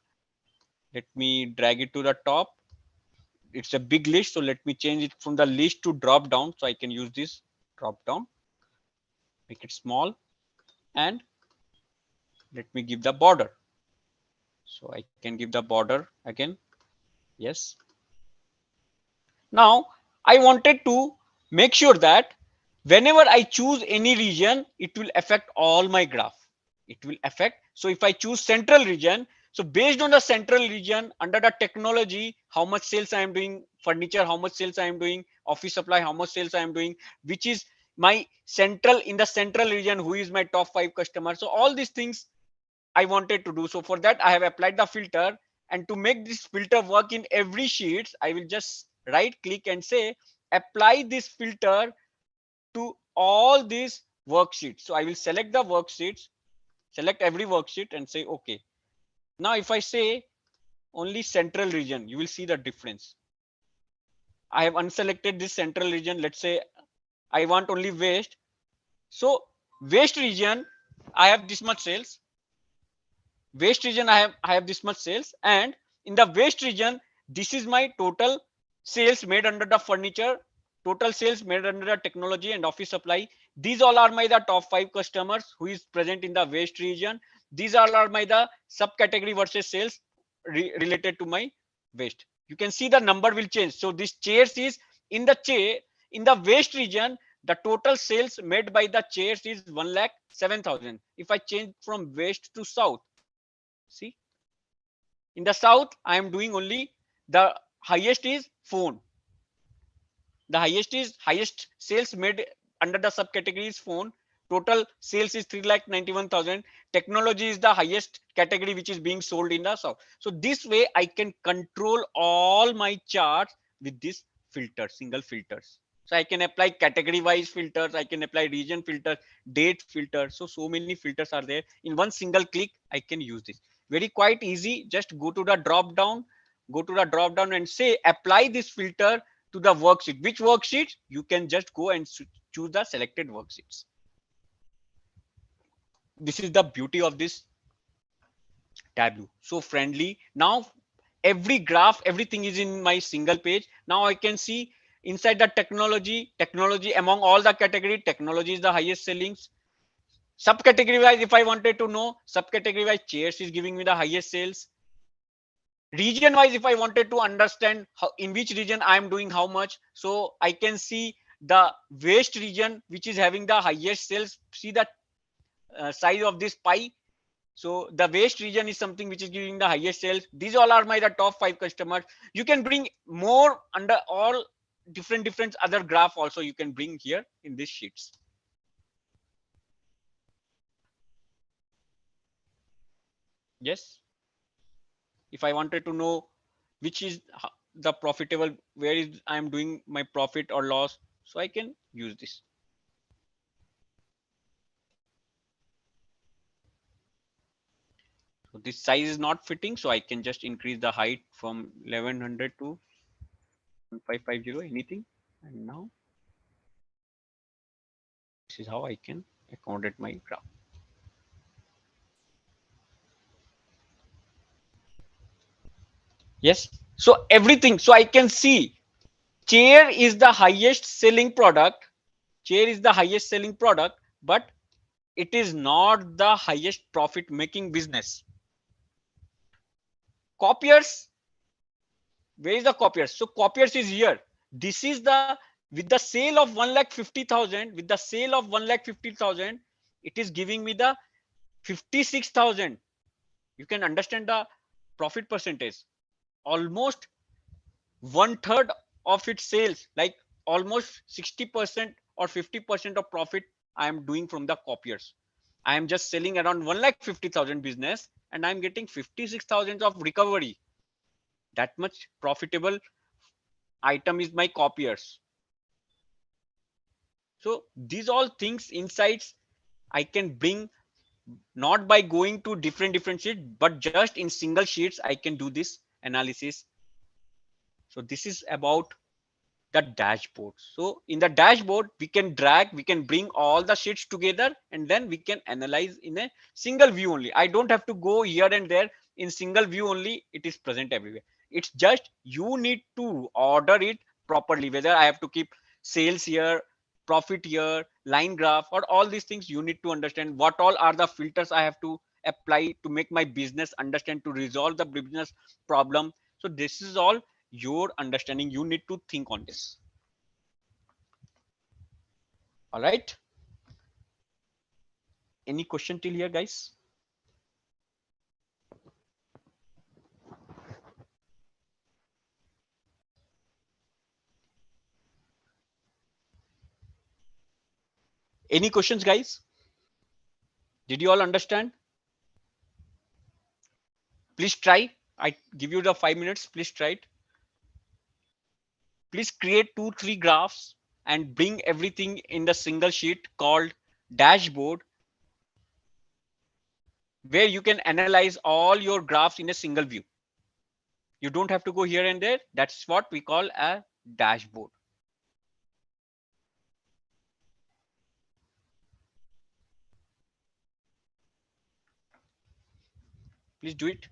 Let me drag it to the top. It's a big list. So let me change it from the list to drop down. So I can use this drop down, make it small, and let me give the border. So I can give the border again. Yes. Now I wanted to make sure that whenever I choose any region, it will affect all my graph. It will affect. So if I choose central region, so based on the central region under the technology, how much sales I am doing, furniture, how much sales I am doing, office supply, how much sales I am doing, which is my central, in the central region, who is my top 5 customers. So all these things I wanted to do. So for that, I have applied the filter. And to make this filter work in every sheet, I will just right click and say, apply this filter to all these worksheets. So I will select the worksheets, select every worksheet and say, okay. Now, if I say only central region, you will see the difference. I have unselected this central region. Let's say I want only waste. So waste region, I have this much sales. Waste region, I have this much sales, and in the waste region, this is my total sales made under the furniture, total sales made under the technology and office supply. These all are my the top 5 customers who is present in the waste region. These all are my the subcategory versus sales related to my waste. You can see the number will change. So this chairs is in the chair, in the waste region, the total sales made by the chairs is 1,07,000. If I change from west to south, see, In the south, I am doing only the highest is phone. The highest sales made under the subcategory is phone. Total sales is 3,91,000. Technology is the highest category which is being sold in the south. So this way I can control all my charts with this filter, single filters. So I can apply category wise filters, I can apply region filters, date filters. So many filters are there. In one single click, I can use this. Very quite easy. Just go to the drop down and say apply this filter to the worksheet. Which worksheet? You can just go and choose the selected worksheets. This is the beauty of this Tableau. So friendly. Now every graph, everything is in my single page. Now I can see inside the technology among all the category, technology is the highest sellings. Subcategory wise, if I wanted to know, subcategory wise, chairs is giving me the highest sales. Region wise, if I wanted to understand how in which region I am doing how much, so I can see the waste region which is having the highest sales. See the size of this pie. So the waste region is something which is giving the highest sales. These all are my the top 5 customers. You can bring more under all different other graph also you can bring here in these sheets. Yes, if I wanted to know which is the profitable, where is I am doing my profit or loss, so I can use this. So this size is not fitting, so I can just increase the height from 1100 to 1550, anything. And now this is how I can accommodate my graph. Yes, so everything, so I can see chair is the highest selling product. Chair is the highest selling product, but it is not the highest profit making business. Copiers, where is the copiers? So copiers is here. This is the, with the sale of 1,50,000, with the sale of 1,50,000, it is giving me the 56,000. You can understand the profit percentage. Almost one third of its sales, like almost 60% or 50% of profit I am doing from the copiers. I am just selling around 1,50,000 business and I am getting 56,000 of recovery. That much profitable item is my copiers. So these all things, insights I can bring not by going to different sheets, but just in single sheets I can do this analysis. So this is about the dashboard. So in the dashboard, we can drag, we can bring all the sheets together and then we can analyze in a single view only. I don't have to go here and there. In single view only, it is present everywhere. It's just you need to order it properly, whether I have to keep sales here, profit here, line graph, or all these things. You need to understand what all are the filters I have to apply to make my business understand, to resolve the business problem. So this is all your understanding. You need to think on this. All right, any question till here, guys? Any questions, guys? Did you all understand? Please try. I give you the 5 minutes. Please try it. Please create 2 3 graphs and bring everything in the single sheet called dashboard, where you can analyze all your graphs in a single view. You don't have to go here and there. That's what we call a dashboard. Please do it.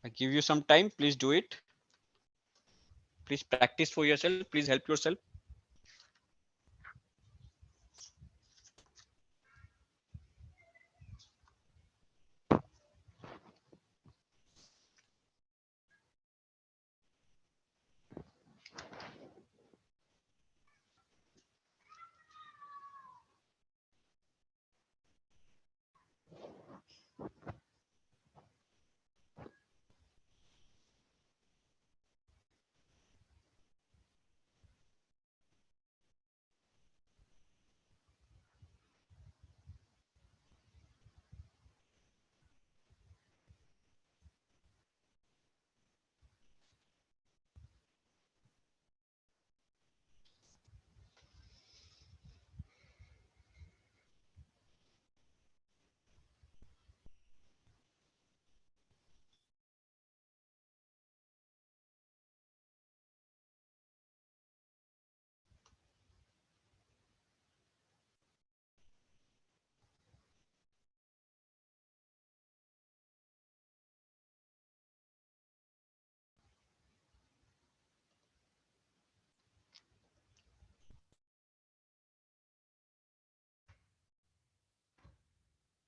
I give you some time. Please do it. Please practice for yourself. Please help yourself.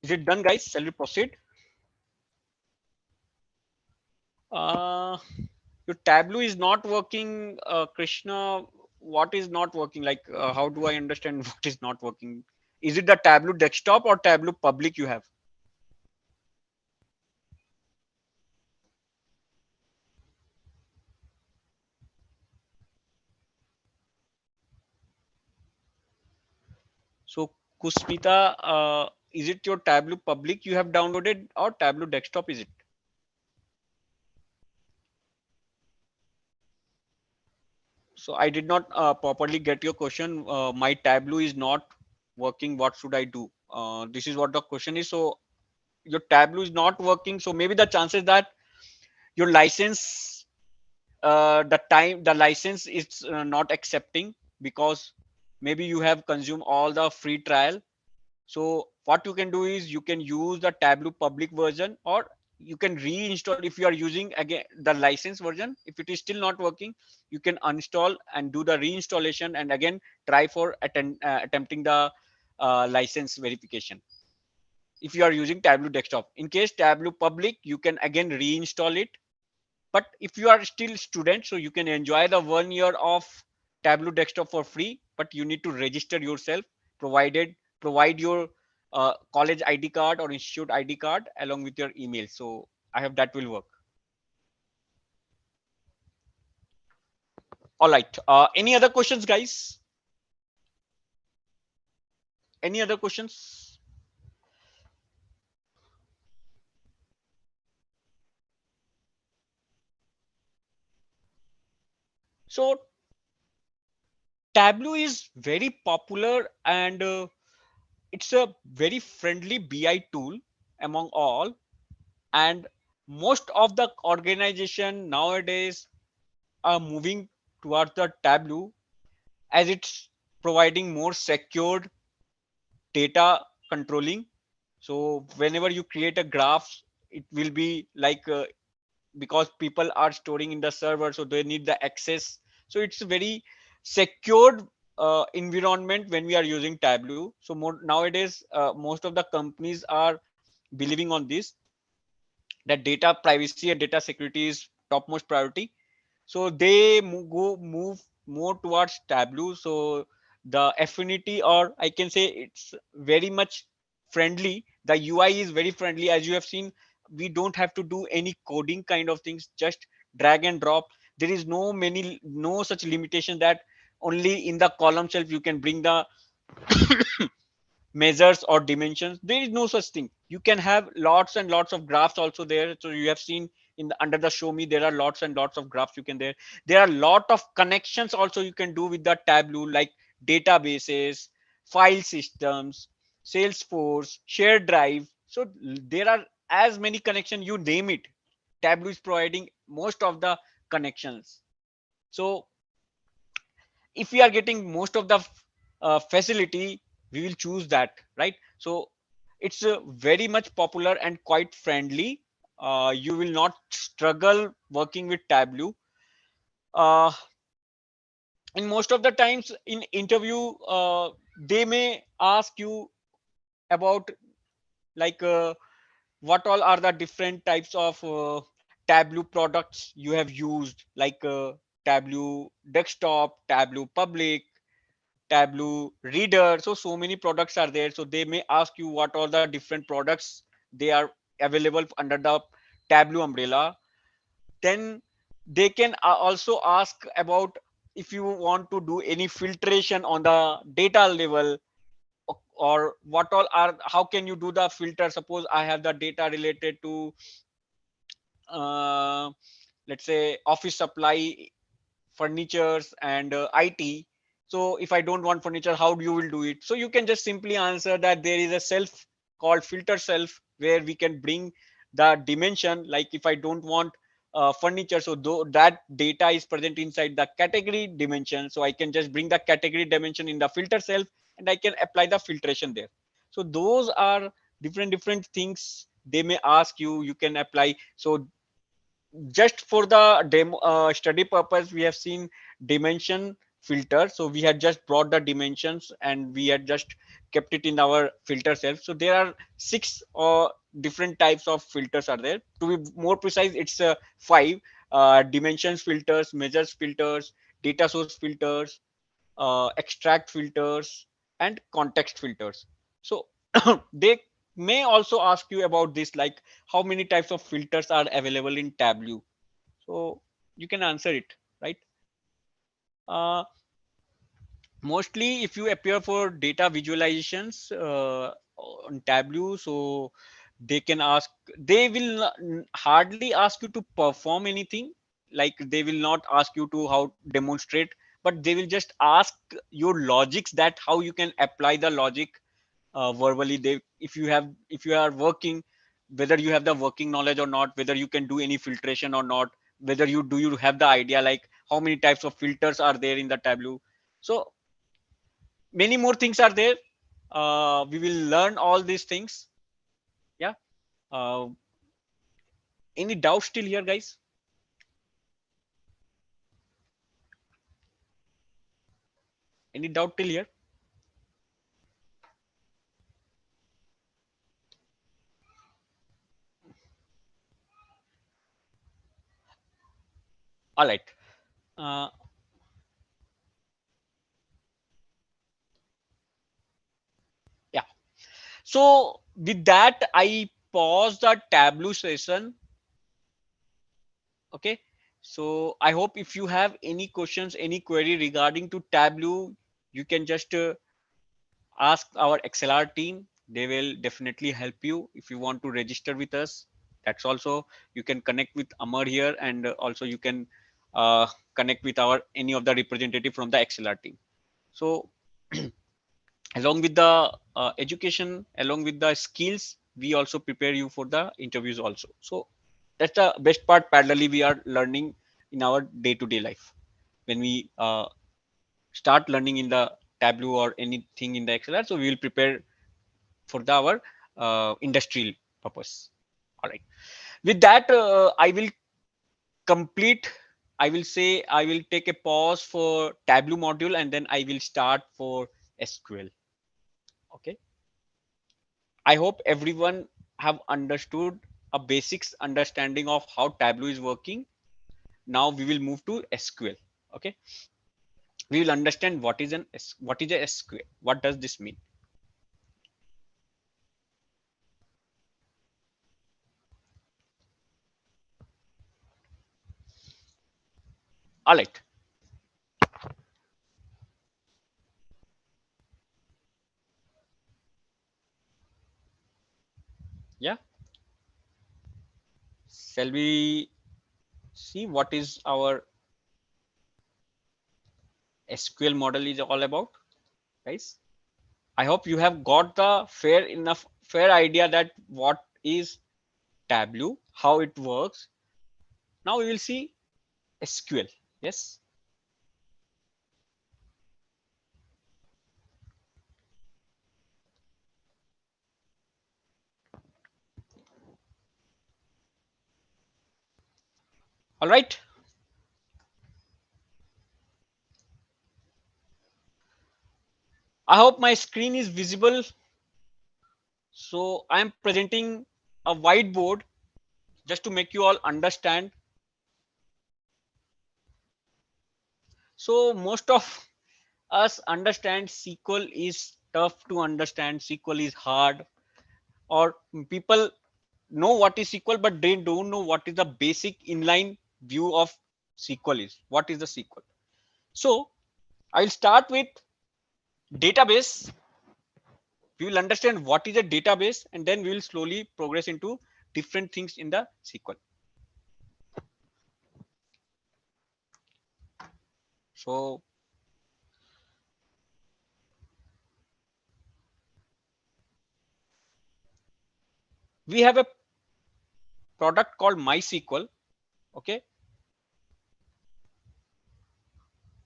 Is it done, guys? Shall we proceed? Uh, your Tableau is not working, Krishna. What is not working? Like, how do I understand what is not working? Is it the Tableau desktop or Tableau public you have? So, Kusmita, is it your Tableau public you have downloaded or Tableau desktop? Is it? So, I did not properly get your question. My Tableau is not working. What should I do? This is what the question is. So, your Tableau is not working. So, maybe the chances that your license the license is not accepting because maybe you have consumed all the free trial. So what you can do is you can use the Tableau public version, or you can reinstall if you are using again the license version. If it is still not working, you can uninstall and do the reinstallation and again try for attempting the license verification if you are using Tableau desktop. In case Tableau public, you can again reinstall it. But if you are still student, so you can enjoy the 1 year of Tableau desktop for free, but you need to register yourself, provided provide your college ID card or institute ID card along with your email. So I have that will work. All right. Any other questions, guys? Any other questions? So Tableau is very popular and it's a very friendly BI tool among all. And most of the organization nowadays are moving towards the Tableau as it's providing more secured data controlling. So whenever you create a graph, it will be like because people are storing in the server, so they need the access. So it's a very secured environment when we are using Tableau. So more nowadays, most of the companies are believing on this, that data privacy and data security is topmost priority. So they move more towards Tableau. So the affinity, or I can say it's very much friendly. The UI is very friendly. As you have seen, we don't have to do any coding kind of things, just drag and drop. There is no such limitation that only in the column shelf you can bring the measures or dimensions. There is no such thing. You can have lots and lots of graphs also there. So you have seen in the under the show me, there are lots and lots of graphs you can there are a lot of connections also you can do with the Tableau, like databases, file systems, Salesforce, shared drive. So there are as many connections you name it. Tableau is providing most of the connections. So if we are getting most of the facility, we will choose that, right? So it's very much popular and quite friendly. You will not struggle working with Tableau. uh, in most of the times in interview, they may ask you about like what all are the different types of Tableau products you have used, like Tableau desktop, Tableau public, Tableau reader. So many products are there, so they may ask you what are the different products they are available under the Tableau umbrella. Then they can also ask about if you want to do any filtration on the data level, or what all are, how can you do the filter. Suppose I have the data related to uh, let's say office supply, furnitures, and IT. So if I don't want furniture, how you will do it? So you can just simply answer that there is a self called filter self, where we can bring the dimension. Like if I don't want furniture, so though that data is present inside the category dimension, so I can just bring the category dimension in the filter self, and I can apply the filtration there. So those are different things they may ask you. You can apply. So just for the demo study purpose, we have seen dimension filter. So we had just brought the dimensions and we had just kept it in our filter self. So there are six different types of filters are there. To be more precise, it's five: dimensions filters, measures filters, data source filters, extract filters, and context filters. So they may also ask you about this, like how many types of filters are available in Tableau. So you can answer it, right? uh, Mostly if you appear for data visualizations on Tableau, so they can ask, they will hardly ask you to perform anything. Like they will not ask you to how demonstrate, but they will just ask your logics, that how you can apply the logic verbally. They, if you are working, whether you have the working knowledge or not, whether you can do any filtration or not, whether you have the idea like how many types of filters are there in the Tableau. So many more things are there. We will learn all these things. Yeah. uh, any doubts still here, guys? Any doubt till here? All right. uh, yeah. So with that, I pause the Tableau session. Okay. So I hope if you have any questions, any query regarding to Tableau, you can just ask our XLR team. They will definitely help you. If you want to register with us, that's also, you can connect with Amar here, and also you can connect with our any of the representative from the XLR team. So along with the education, along with the skills, we also prepare you for the interviews also. So that's the best part. Parallelly, we are learning in our day-to-day life. When we start learning in the Tableau or anything in the XLR, so we will prepare for the our industrial purpose. All right. With that, I will complete. I will say I will take a pause for Tableau module, and then I will start for SQL. Okay. I hope everyone have understood a basics understanding of how Tableau is working. Now we will move to SQL. Okay. We will understand what is a SQL. What does this mean? All right. Yeah. Shall we see what is our SQL model is all about, guys? I hope you have got the fair idea that what is Tableau, how it works. Now we will see SQL. Yes. All right. I hope my screen is visible. So I am presenting a whiteboard just to make you all understand. So most of us understand SQL is tough to understand. SQL is hard, or people know what is SQL, but they don't know what is the basic inline view of SQL is. What is the SQL? So I'll start with database. We will understand what is a database, and then we will slowly progress into different things in the SQL. So we have a product called MySQL. Okay,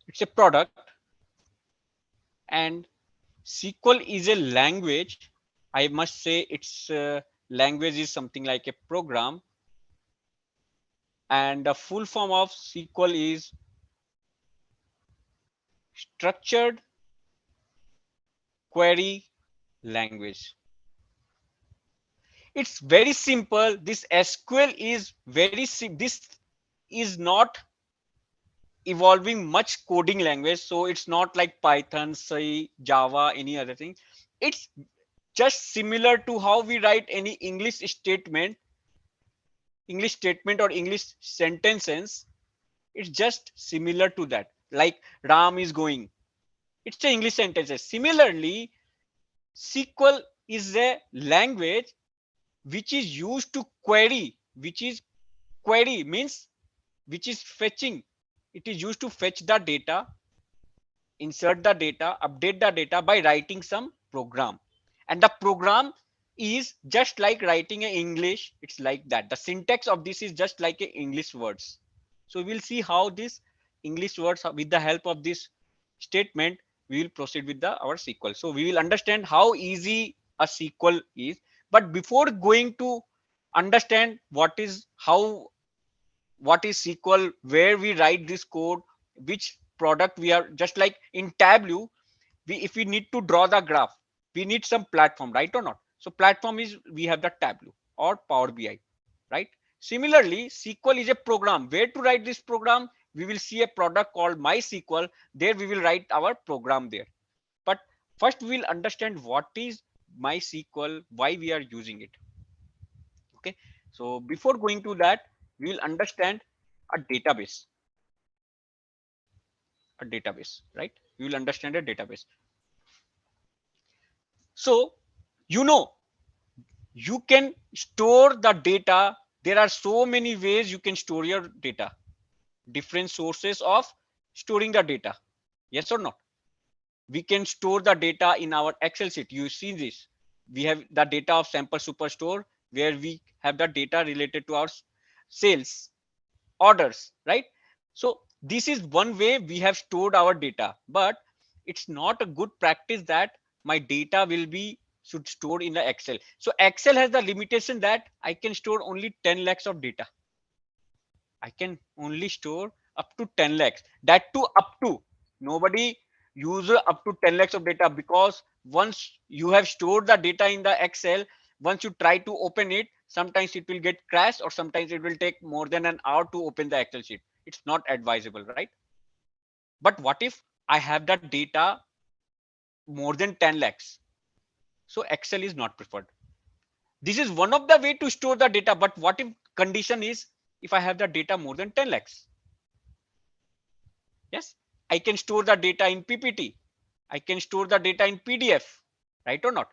it's a product, and SQL is a language. I must say its language is something like a program, and the full form of SQL is structured query language. It's very simple. This SQL is very this is not evolving much coding language, so it's not like Python, C, Java, any other thing. It's just similar to how we write any English statement or English sentences. It's just similar to that. Like Ram is going. It's a English sentences. Similarly, SQL is a language which is used to query, which is query means which is fetching. It is used to fetch the data, insert the data, update the data by writing some program. And the program is just like writing a English. It's like that. The syntax of this is just like a English words. So we'll see how this English words, with the help of this statement, we will proceed with our SQL. So we will understand how easy a SQL is. But before going to understand what is SQL, where we write this code, which product we are, just like in Tableau, if we need to draw the graph, we need some platform, right or not? So platform is, we have the Tableau or Power BI, right? Similarly, SQL is a program. Where to write this program? We will see a product called MySQL. There we will write our program there. But first we will understand what is MySQL, why we are using it. Okay. So before going to that, we will understand a database, right? We will understand a database. So, you know, you can store the data. There are so many ways you can store your data, different sources of storing the data. Yes or not? We can store the data in our Excel sheet. You see this. We have the data of sample superstore, where we have the data related to our sales orders, right? So this is one way we have stored our data, but it's not a good practice that my data will be should store in the Excel. So Excel has the limitation that I can store only 10 lakhs of data. I can only store up to 10 lakhs. That too up to. Nobody use up to 10 lakhs of data, because once you have stored the data in the Excel, once you try to open it, sometimes it will get crashed, or sometimes it will take more than an hour to open the Excel sheet. It's not advisable, right? But what if I have the data more than 10 lakhs? So Excel is not preferred. This is one of the way to store the data. But what if condition is, if I have the data more than 10 lakhs? Yes, I can store the data in PPT. I can store the data in PDF, right or not?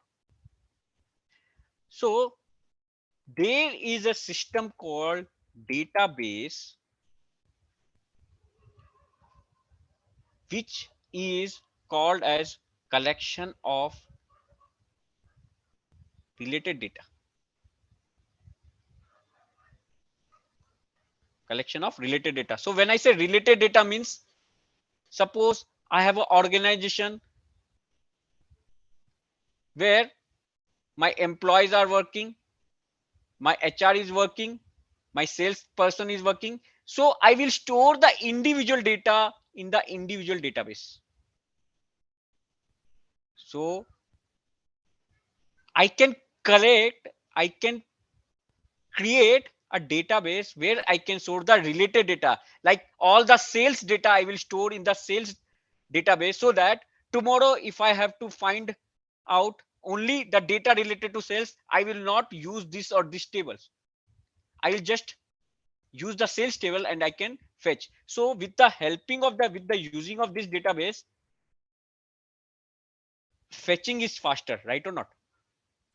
So there is a system called database, which is called as collection of related data. Collection of related data. So when I say related data means, suppose I have an organization where my employees are working, my HR is working, my salesperson is working. So I will store the individual data in the individual database. So I can correct, I can create a database where I can store the related data, like all the sales data I will store in the sales database, so that tomorrow if I have to find out only the data related to sales, I will not use this or this tables. I will just use the sales table and I can fetch. So with the helping of the with the using of this database, fetching is faster, right or not?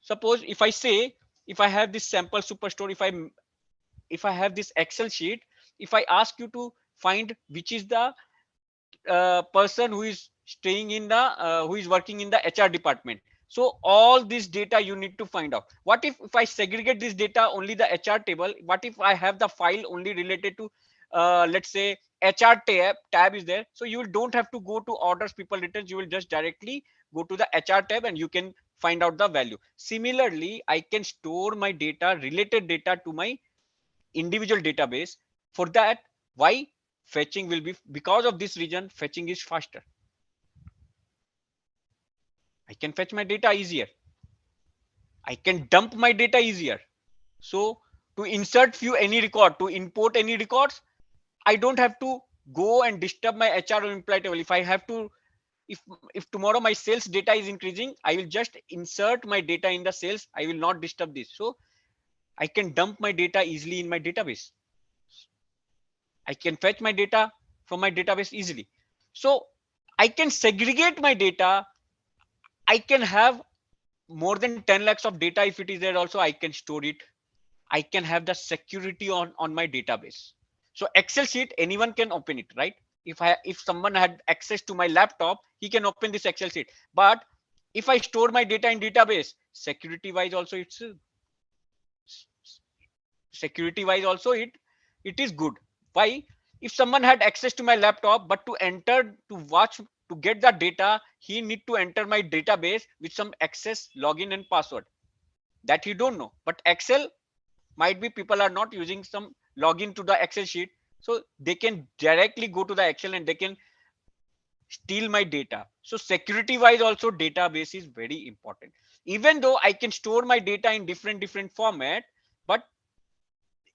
Suppose if I say, if I have this sample superstore, if I have this Excel sheet, if I ask you to find which is the person who is staying in the who is working in the HR department, so all this data you need to find out. What if I segregate this data only the HR table? What if I have the file only related to let's say HR tab is there, so you don't have to go to orders people returns, you will just directly go to the HR tab and you can find out the value. Similarly, I can store my data, related data, to my individual database. For that, why? Fetching will be, because of this reason, fetching is faster. I can fetch my data easier, I can dump my data easier. So to insert few any record, to import any records, I don't have to go and disturb my HR or employee table. If I have to, if if tomorrow my sales data is increasing, I will just insert my data in the sales, I will not disturb this. So I can dump my data easily in my database, I can fetch my data from my database easily. So I can segregate my data. I can have more than 10 lakhs of data. If it is there also, I can store it. I can have the security on my database. So Excel sheet, anyone can open it, right? If someone had access to my laptop, he can open this Excel sheet. But if I store my data in database, security wise also, it's security wise also it is good. Why? If someone had access to my laptop, but to enter, to watch, to get the data, he need to enter my database with some access, login and password that he don't know. But Excel, might be people are not using some login to the Excel sheet, so they can directly go to the Excel and they can steal my data. So security wise also, database is very important. Even though I can store my data in different format, but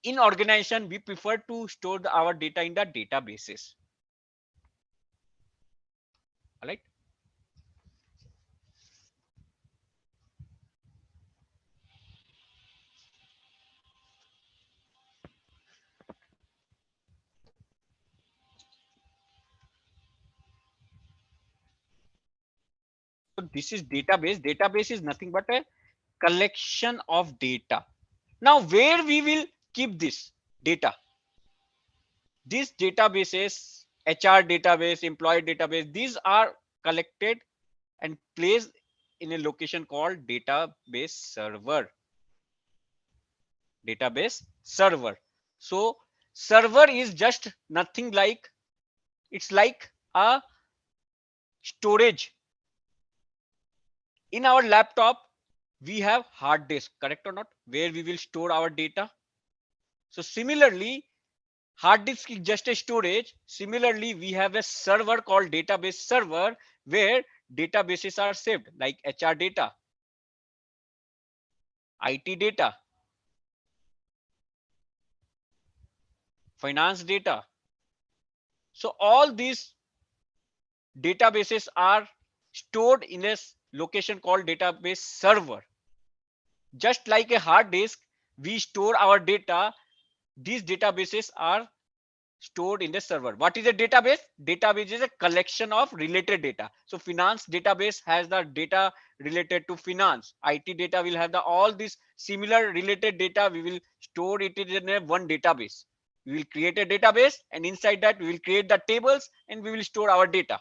in organization we prefer to store our data in the databases. All right. So this is database. Database is nothing but a collection of data. Now where we will keep this data? These databases, HR database, employee database, these are collected and placed in a location called database server. Database server. So server is just nothing like, it's like a storage. In our laptop, we have hard disk, correct or not, where we will store our data. So similarly, hard disk is just a storage. Similarly, we have a server called database server, where databases are saved, like HR data, IT data, finance data. So all these databases are stored in a location called database server. Just like a hard disk, we store our data. These databases are stored in the server. What is a database? Database is a collection of related data. So finance database has the data related to finance. IT data will have the all these similar related data. We will store it in a one database. We will create a database, and inside that we will create the tables and we will store our data.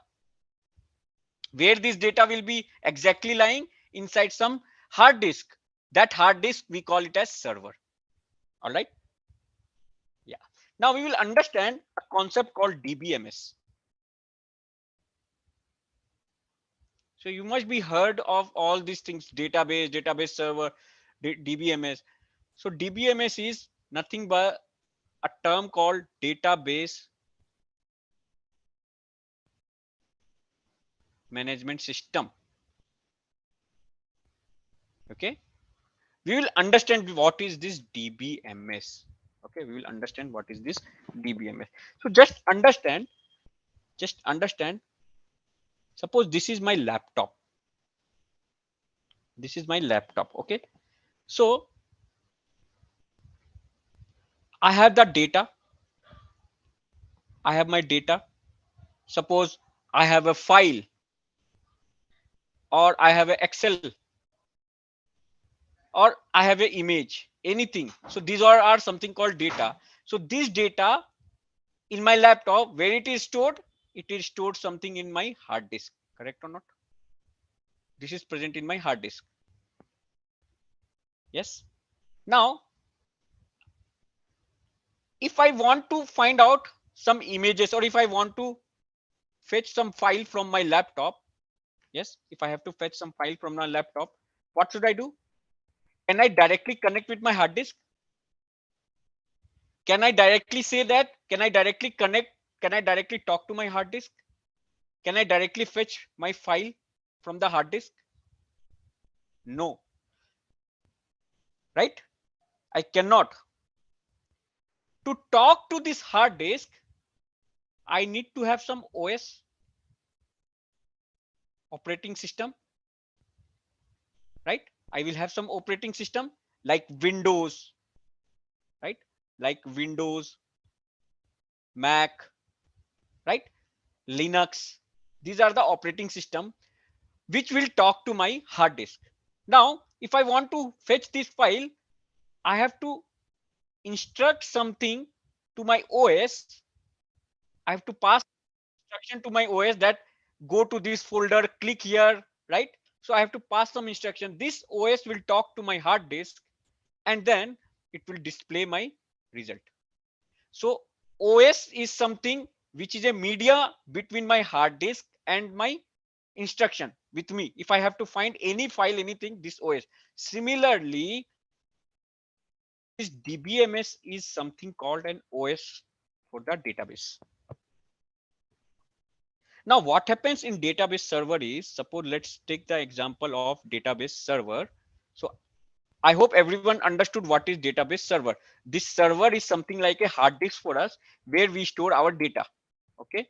Where this data will be exactly lying? Inside some hard disk. That hard disk we call it as server. All right. Yeah. Now we will understand a concept called DBMS. So you must be heard of all these things: database, database server, DBMS. So DBMS is nothing but a term called database management system. Okay, we will understand what is this DBMS. Okay, we will understand what is this DBMS. So just understand. Suppose this is my laptop. This is my laptop. Okay, so I have the data. I have my data. Suppose I have a file or I have an Excel or I have an image, anything. So these are something called data. So this data in my laptop, where it is stored, it is stored something in my hard disk. Correct or not? This is present in my hard disk. Yes. Now, if I want to find out some images or if I want to fetch some file from my laptop, yes, if I have to fetch some file from my laptop, what should I do? Can I directly connect with my hard disk? Can I directly say that? Can I directly connect? Can I directly talk to my hard disk? Can I directly fetch my file from the hard disk? No, right? I cannot. To talk to this hard disk, I need to have some OS, operating system, right? I will have some operating system like Windows, right? Like Windows, Mac, right? Linux. These are the operating system which will talk to my hard disk. Now, if I want to fetch this file, I have to instruct something to my OS. I have to pass instruction to my OS that go to this folder, click here, right? So I have to pass some instruction. This OS will talk to my hard disk and then it will display my result. So OS is something which is a media between my hard disk and my instruction with me. If I have to find any file, anything, this OS. Similarly, this DBMS is something called an OS for the database. Now, what happens in database server is, suppose let's take the example of database server. So I hope everyone understood what is database server. This server is something like a hard disk for us where we store our data. Okay.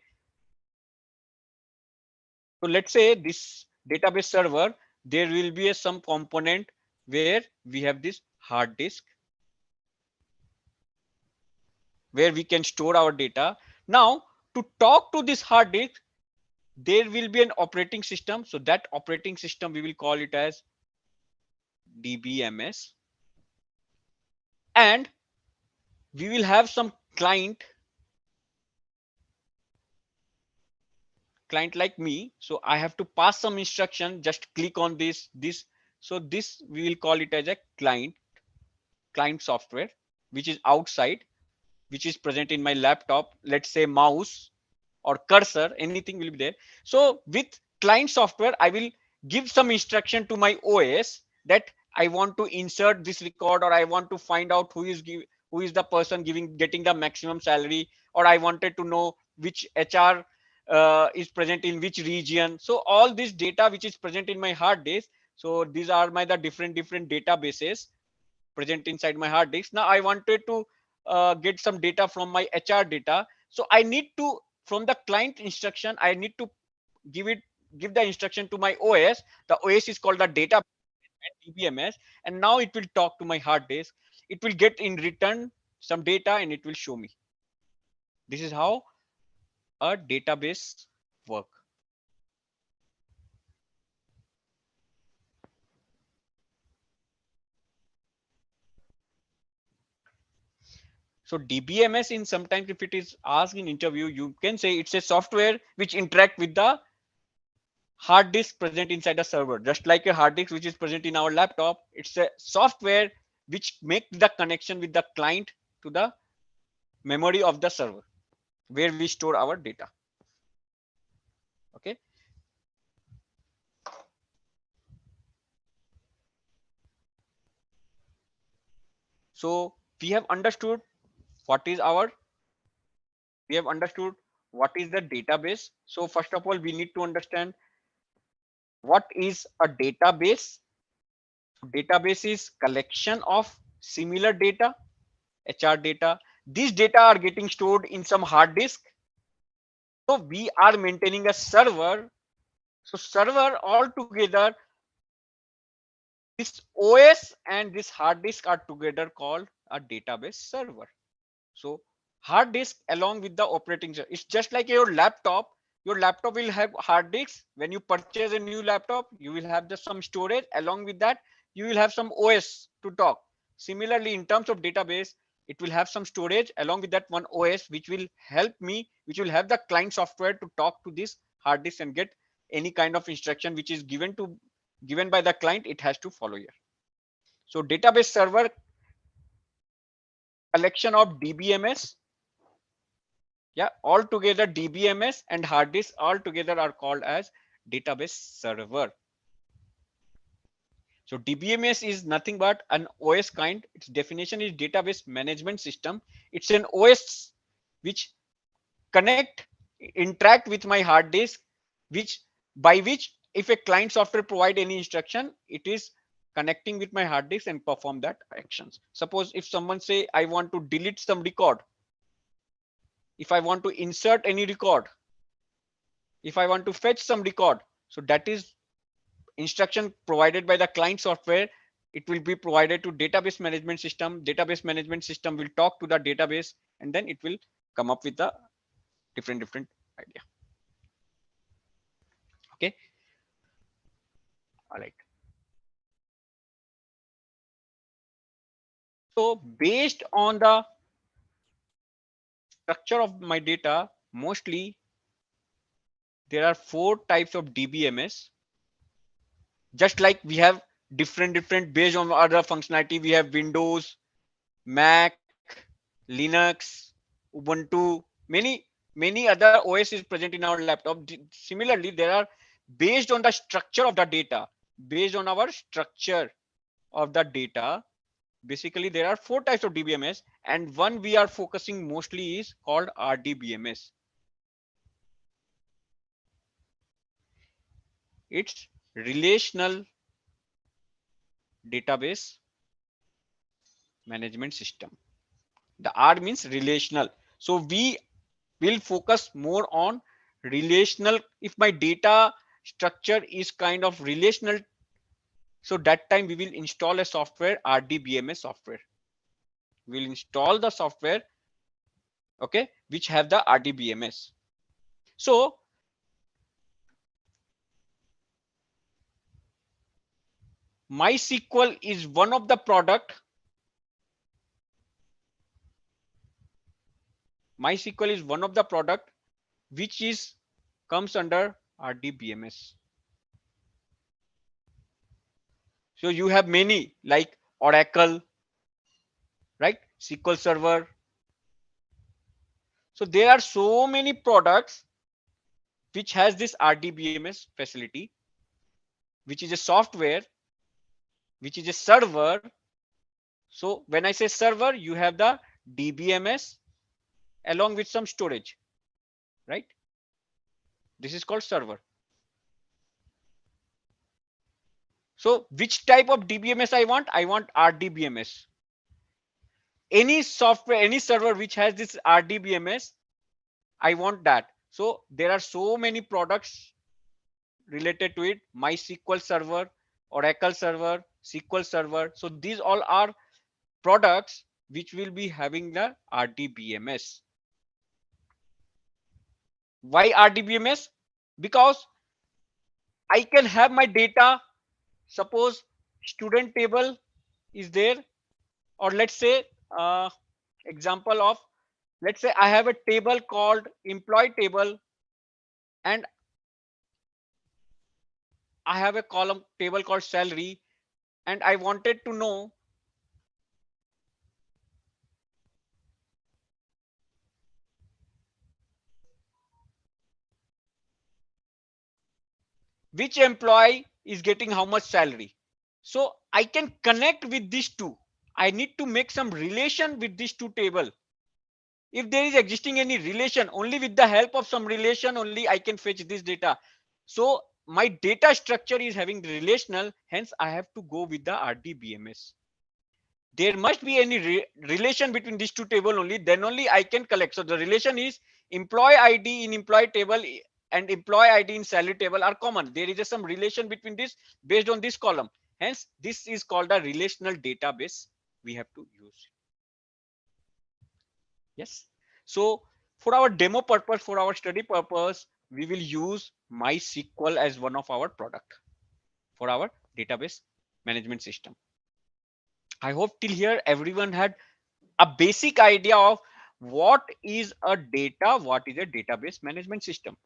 So let's say this database server, there will be some component where we have this hard disk where we can store our data. Now, to talk to this hard disk, there will be an operating system. So that operating system, we will call it as DBMS. And we will have some client like me. So I have to pass some instruction, just click on this. So this we will call it as a client software, which is outside, which is present in my laptop. Let's say mouse or cursor, anything will be there. So with client software, I will give some instruction to my OS that I want to insert this record, or I want to find out who is the person getting the maximum salary, or I wanted to know which HR is present in which region. So all this data which is present in my hard disk. So these are my the different databases present inside my hard disk. Now I wanted to get some data from my HR data. So I need to, from the client instruction, I need to give it give the instruction to my OS. The OS is called the data and DBMS, and now it will talk to my hard disk. It will get in return some data and it will show me. This is how a database work. So DBMS, in sometimes if it is asked in interview, you can say it's a software which interact with the hard disk present inside a server. Just like a hard disk which is present in our laptop, it's a software which make the connection with the client to the memory of the server where we store our data. Okay, so we have understood what is our, we have understood what is the database. So first of all, we need to understand what is a database. Database is collection of similar data, HR data. These data are getting stored in some hard disk. So we are maintaining a server. So server altogether, this OS and this hard disk are together called a database server. So hard disk along with the operating system, it's just like your laptop. Your laptop will have hard disks. When you purchase a new laptop, you will have just some storage. Along with that, you will have some OS to talk. Similarly, in terms of database, it will have some storage along with that one OS, which will help me, which will have the client software to talk to this hard disk and get any kind of instruction which is given by the client. It has to follow here. So database server, collection of DBMS. Yeah, all together DBMS and hard disk all together are called as database server. So DBMS is nothing but an OS kind. Its definition is database management system. It's an OS which connect, interact with my hard disk, which by which if a client software provide any instruction, it is connecting with my hard disk and perform that actions. Suppose if someone say I want to delete some record, if I want to insert any record, if I want to fetch some record, so that is instruction provided by the client software. It will be provided to database management system. Database management system will talk to the database and then it will come up with the different idea. Okay. All right. So based on the structure of my data, mostly there are four types of DBMS. Just like we have different based on other functionality, we have Windows, Mac, Linux, Ubuntu, many other OS is present in our laptop. Similarly, there are based on the structure of the data, based on our structure of the data. Basically, there are four types of DBMS, and one we are focusing mostly is called RDBMS. It's relational database management system. The R means relational. So we will focus more on relational. If my data structure is kind of relational, so that time we will install a software, RDBMS software. We'll install the software, okay, which have the RDBMS. So MySQL is one of the product. MySQL is one of the product which is comes under RDBMS. So you have many like Oracle, right? SQL Server. So there are so many products which has this RDBMS facility, which is a software, which is a server. So when I say server, you have the DBMS along with some storage, right? This is called server. So which type of DBMS I want? I want RDBMS. Any software, any server which has this RDBMS, I want that. So there are so many products related to it. MySQL server, Oracle server, SQL server. So these all are products which will be having the RDBMS. Why RDBMS? Because I can have my data. Suppose student table is there, or let's say example of, let's say I have a table called employee table, and I have a column table called salary, and I wanted to know which employee is getting how much salary. So I can connect with these two. I need to make some relation with these two table. If there is existing any relation, only with the help of some relation only I can fetch this data. So my data structure is having relational, hence I have to go with the RDBMS. There must be any relation between these two table only, then only I can collect. So the relation is employee ID in employee table and employee ID in salary table are common. There is some relation between this based on this column. Hence, this is called a relational database we have to use. Yes. So for our demo purpose, for our study purpose, we will use MySQL as one of our product for our database management system. I hope till here everyone had a basic idea of what is a data, what is a database management system.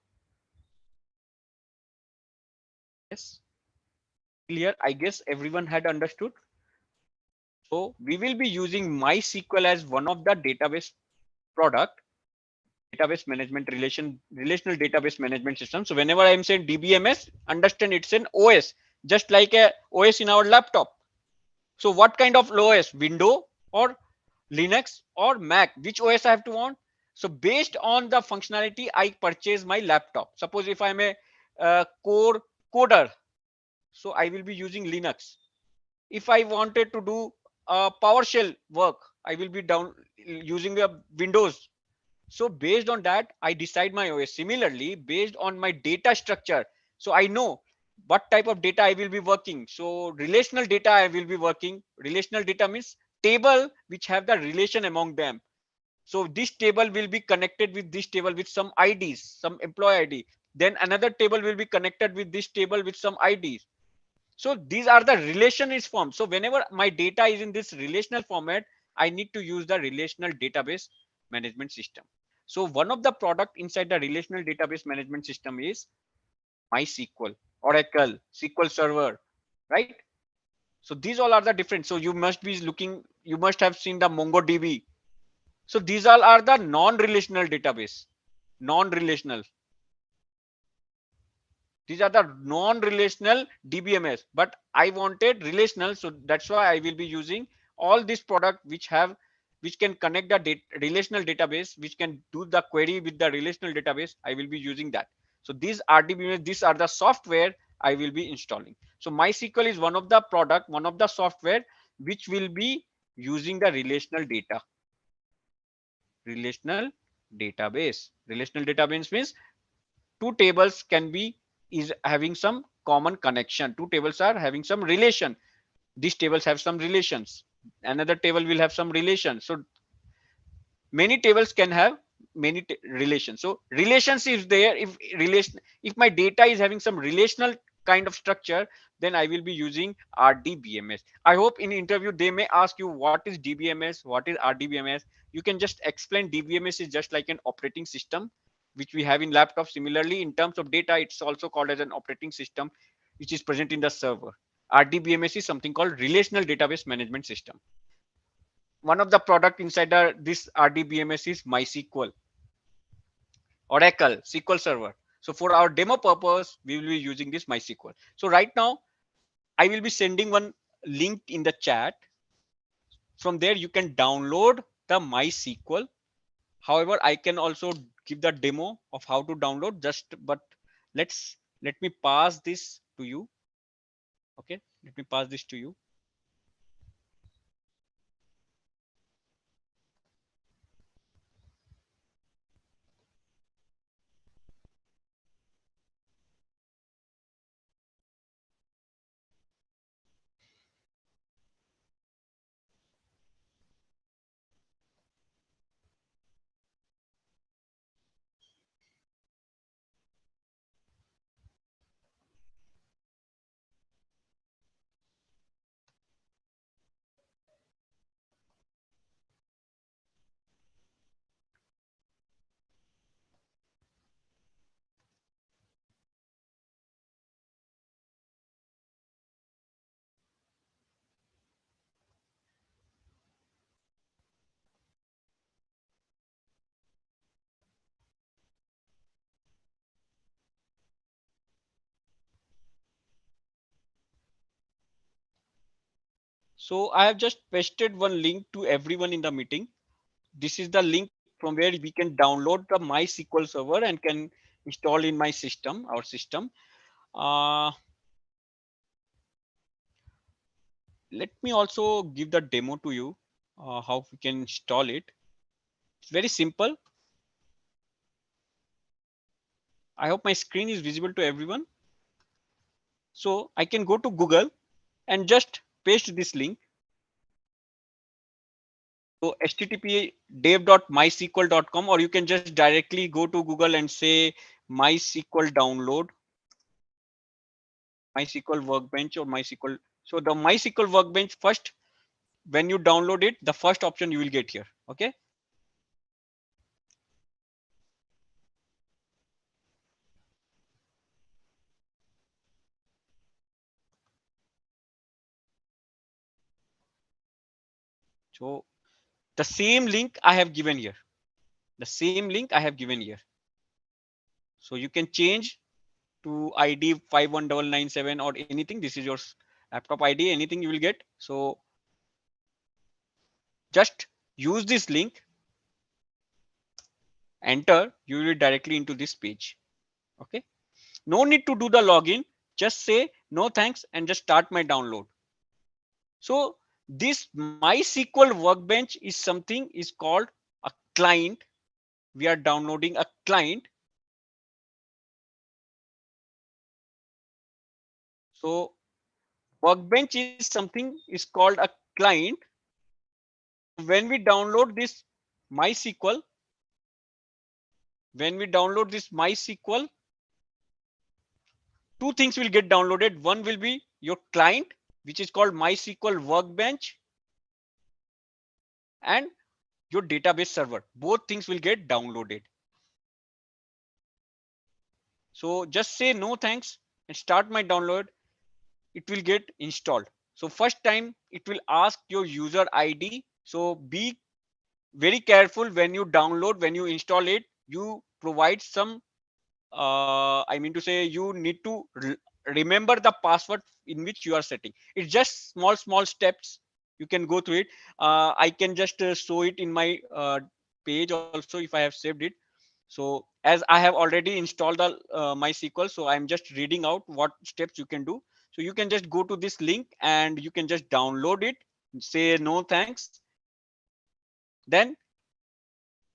Yes, clear. I guess everyone had understood. So we will be using MySQL as one of the database product, database management relational database management system. So whenever I am saying DBMS, understand it's an OS, just like a OS in our laptop. So what kind of OS? Window or Linux or Mac? Which OS I have to want? So based on the functionality, I purchase my laptop. Suppose if I'm a core coder, so I will be using Linux. If I wanted to do PowerShell work, I will be down using a Windows. So based on that, I decide my OS. Similarly, based on my data structure, so I know what type of data I will be working. So relational data I will be working. Relational data means table which have the relation among them. So this table will be connected with this table with some IDs, some employee ID. Then another table will be connected with this table with some IDs. So these are the relation is formed. So whenever my data is in this relational format, I need to use the relational database management system. So one of the product inside the relational database management system is MySQL, Oracle, SQL Server, right? So these all are the different. So you must be looking, you must have seen the MongoDB. So these all are the non-relational database, non-relational. These are the non-relational DBMS, but I wanted relational, so that's why I will be using all this product which can connect the relational database, which can do the query with the relational database. I will be using that. So these RDBMS, these are the software I will be installing. So MySQL is one of the product, one of the software which will be using the relational database. Relational database means two tables can be is having some common connection. Two tables are having some relation. These tables have some relations. Another table will have some relation. So many tables can have many relations. So relations is there. If my data is having some relational kind of structure, then I will be using RDBMS. I hope in interview they may ask you what is DBMS, what is RDBMS. You can just explain DBMS is just like an operating system which we have in laptop. Similarly, in terms of data, it's also called as an operating system which is present in the server. RDBMS is something called relational database management system. One of the product inside this RDBMS is MySQL, Oracle, SQL Server. So for our demo purpose, we will be using this MySQL. So right now, I will be sending one link in the chat. From there, you can download the MySQL. However, I can also give the demo of how to download. But let me pass this to you. Okay, let me pass this to you. So I have just pasted one link to everyone in the meeting. This is the link from where we can download the MySQL server and can install in my system, our system. Uh, Let me also give the demo to you, how we can install it. It's very simple. I hope my screen is visible to everyone. So I can go to Google and just paste this link. So http dev.mysql.com, or you can just directly go to Google and say MySQL download, MySQL workbench or MySQL. So the MySQL workbench first, when you download it, the first option you will get here. Okay. So the same link I have given here. The same link I have given here. So you can change to ID 51997 or anything. This is your laptop ID, anything you will get. So just use this link, enter, you will directly into this page. Okay. No need to do the login. Just say no thanks and just start my download. So this MySQL workbench is something is called a client. We are downloading a client. So workbench is something is called a client. When we download this MySQL, when we download this MySQL, two things will get downloaded. One will be your client, which is called MySQL Workbench, and your database server. Both things will get downloaded. So just say no thanks and start my download. It will get installed. So first time it will ask your user ID. So be very careful when you download, when you install it, you provide some, I mean to say, you need to remember the password in which you are setting. It's just small steps. You can go through it. I can just show it in my page also if I have saved it. So as I have already installed the MySQL, so I'm just reading out what steps you can do. So you can just go to this link and you can just download it. Say no thanks. Then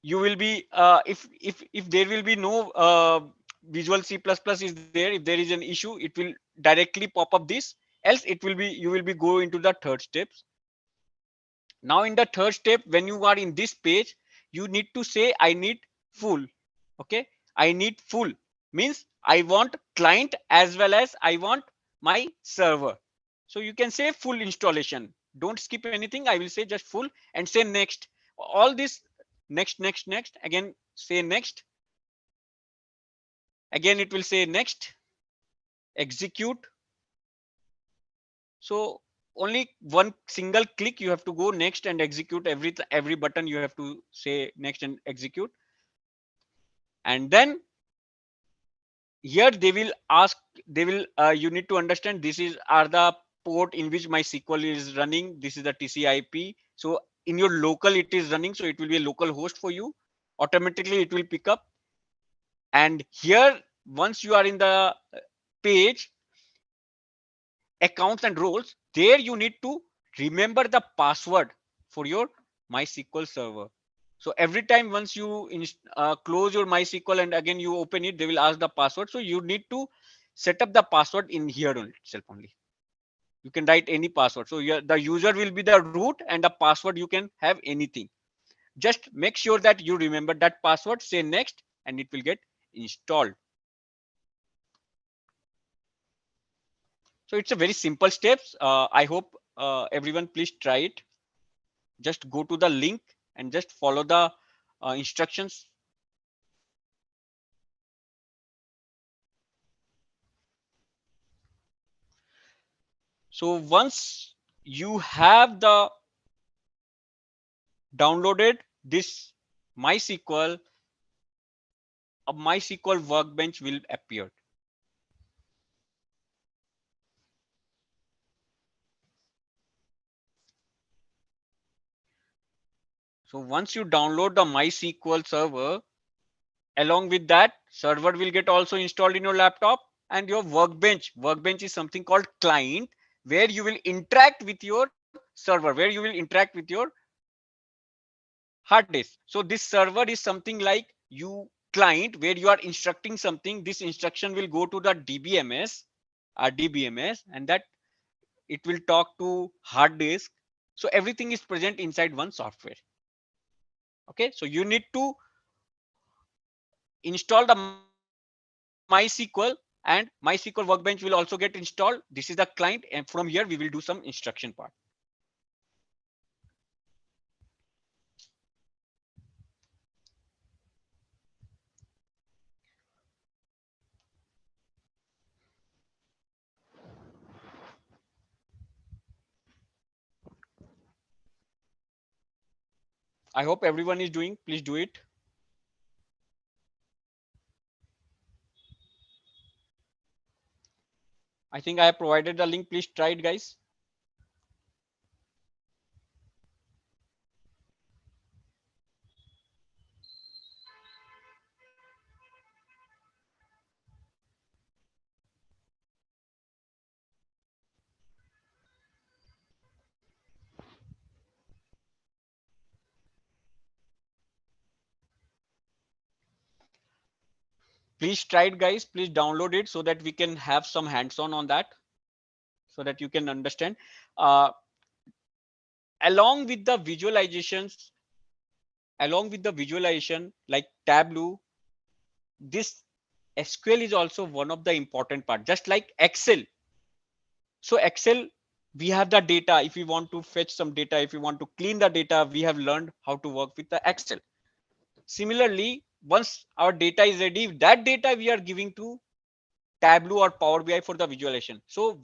you will be if there will be no visual C++ is there, if there is an issue, it will directly pop up this. Else it will be, you will be go into the third steps. Now in the third step, when you are in this page, you need to say I need full. Okay, I need full means I want client as well as I want my server. So you can say full installation, don't skip anything. I will say just full and say next. All this, next, again say next, again it will say next, execute. So only one single click, you have to go next and execute. Every button you have to say next and execute. And then here they will ask, they will you need to understand this is are the port in which my SQL is running. This is the TCP. So in your local it is running, so it will be a local host for you. Automatically it will pick up. And here once you are in the page accounts and roles, there you need to remember the password for your MySQL server. So every time once you close your MySQL and again you open it, they will ask the password. So you need to set up the password in here itself only. You can write any password. So the user will be the root and the password you can have anything. Just make sure that you remember that password, say next, and it will get installed. So it's a very simple steps. I hope everyone please try it. Just go to the link and just follow the instructions. So once you have the downloaded this MySQL, a MySQL workbench will appear. So once you download the MySQL server, along with that, server will get also installed in your laptop, and your workbench. Workbench is something called client, where you will interact with your server, where you will interact with your hard disk. So this server is something like you client where you are instructing something. This instruction will go to the DBMS, DBMS, and that it will talk to hard disk. So everything is present inside one software. Okay, so you need to install the MySQL, and MySQL workbench will also get installed. This is the client, and from here we will do some instruction part. I hope everyone is doing. Please do it. I think I have provided the link. Please try it, guys. Please try it, guys. Please download it so that we can have some hands-on that, so that you can understand. Uh, along with the visualizations, along with the visualization like Tableau, this SQL is also one of the important part, just like Excel. So Excel, we have the data. If we want to fetch some data, if we want to clean the data, we have learned how to work with the Excel. Similarly, once our data is ready, that data we are giving to Tableau or Power BI for the visualization. So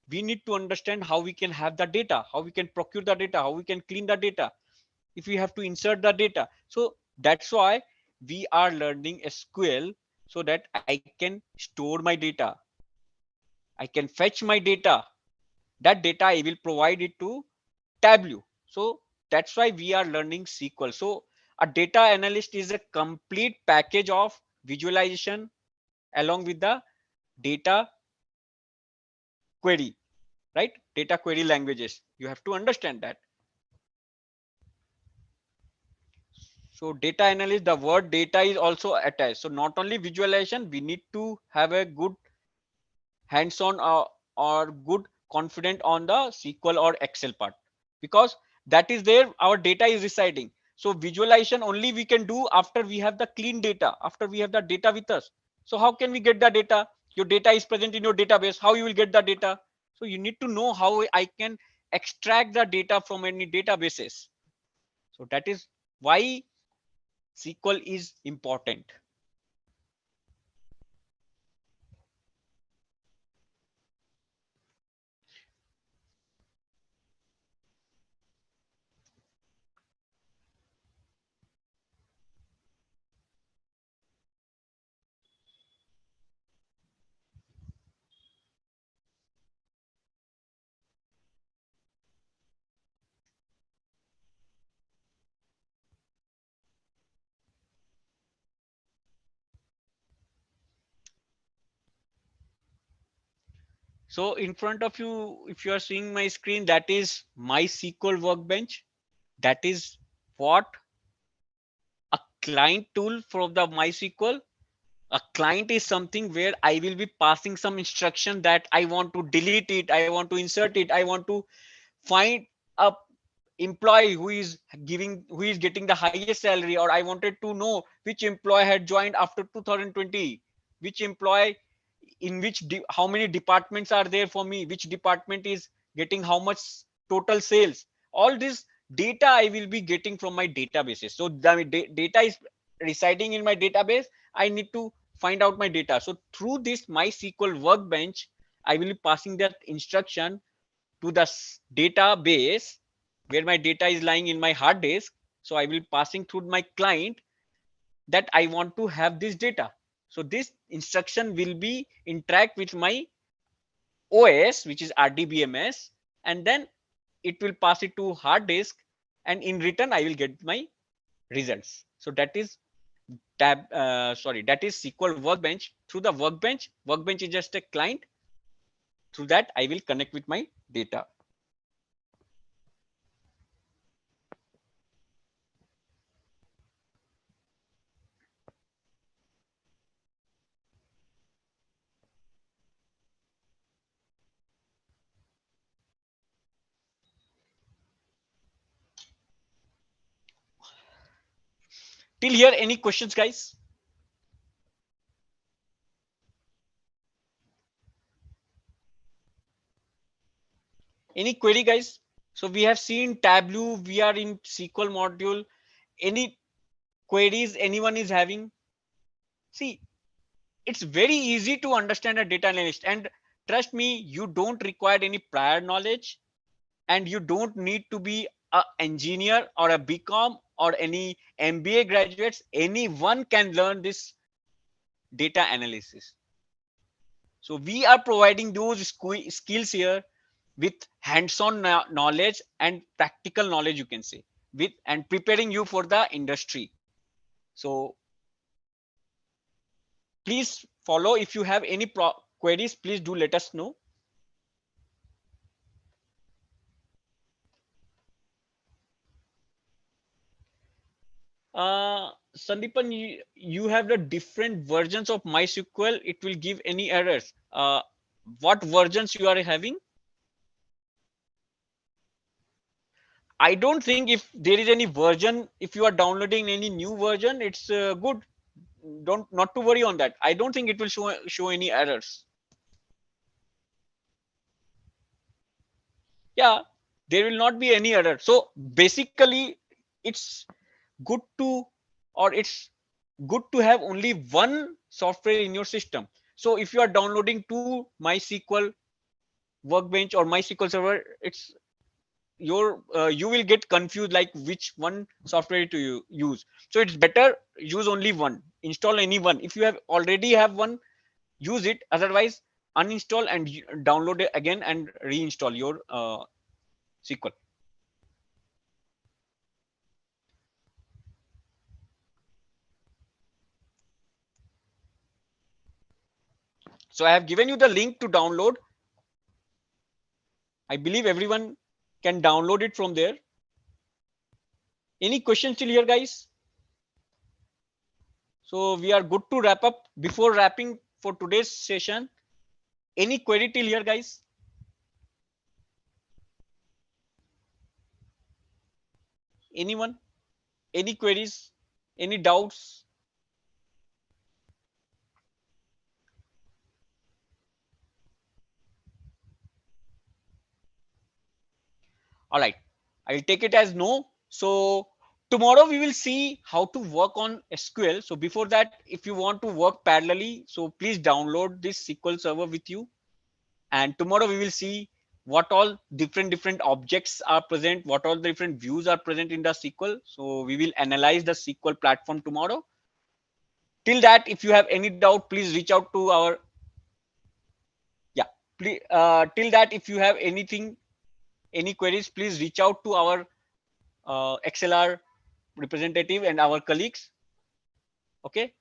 we need to understand how we can have the data, how we can procure the data, how we can clean the data, if we have to insert the data. So that's why we are learning SQL, so that I can store my data, I can fetch my data. That data I will provide it to Tableau. So that's why we are learning SQL. So a data analyst is a complete package of visualization along with the data query, right? Data query languages. You have to understand that. So data analyst, the word data is also attached. So not only visualization, we need to have a good hands-on or good confident on the SQL or Excel part, because that is there our data is residing. So visualization only we can do after we have the clean data, after we have the data with us. So how can we get the data? Your data is present in your database. How you will get the data? So you need to know how I can extract the data from any databases. So that is why SQL is important. So in front of you, if you are seeing my screen, that is my SQL workbench. That is what a client tool from the MySQL. A client is something where I will be passing some instruction that I want to delete it, I want to insert it, I want to find a employee who is getting the highest salary, or I wanted to know which employee had joined after 2020, which employee in which how many departments are there for me, which department is getting how much total sales. All this data I will be getting from my databases. So the data is residing in my database. I need to find out my data. So through this MySQL workbench, I will be passing that instruction to the database where my data is lying in my hard disk. So I will be passing through my client that I want to have this data. So this instruction will be interact with my OS, which is RDBMS, and then it will pass it to hard disk, and in return I will get my results. So that is that is SQL workbench. Through the workbench is just a client. Through that I will connect with my data. Till here, any questions, guys? Any query, guys? So we have seen Tableau, we are in SQL module. Any queries anyone is having? See, it's very easy to understand a data analyst, and trust me, you don't require any prior knowledge, and you don't need to be a engineer or a BCom or any MBA graduates. Anyone can learn this data analysis. So we are providing those skills here with hands-on knowledge and practical knowledge, you can say, with and preparing you for the industry. So please follow. If you have any queries, please do let us know. Sandipan, you have the different versions of MySQL. It will give any errors. What versions you are having? I don't think if there is any version, if you are downloading any new version, it's good. Don't not to worry on that. I don't think it will show any errors. Yeah, there will not be any error. So basically, it's good to it's good to have only one software in your system. So if you are downloading two MySQL workbench or MySQL server, it's you will get confused like which one software to use. So it's better use only one, install any one. If you have already have one, use it. Otherwise, uninstall and download it again and reinstall your SQL. So I have given you the link to download. I believe everyone can download it from there. Any questions till here, guys? So we are good to wrap up. Before wrapping for today's session, any query till here, guys? Anyone? Any queries? Any doubts? All right. I'll take it as no. So tomorrow we will see how to work on SQL. So before that, if you want to work parallelly, so please download this SQL server with you. And tomorrow we will see what all different objects are present, what all the different views are present in the SQL. So we will analyze the SQL platform tomorrow. Till that, if you have any doubt, please reach out to our yeah. Please, till that, if you have anything, any queries, please reach out to our ExcelR representative and our colleagues. Okay.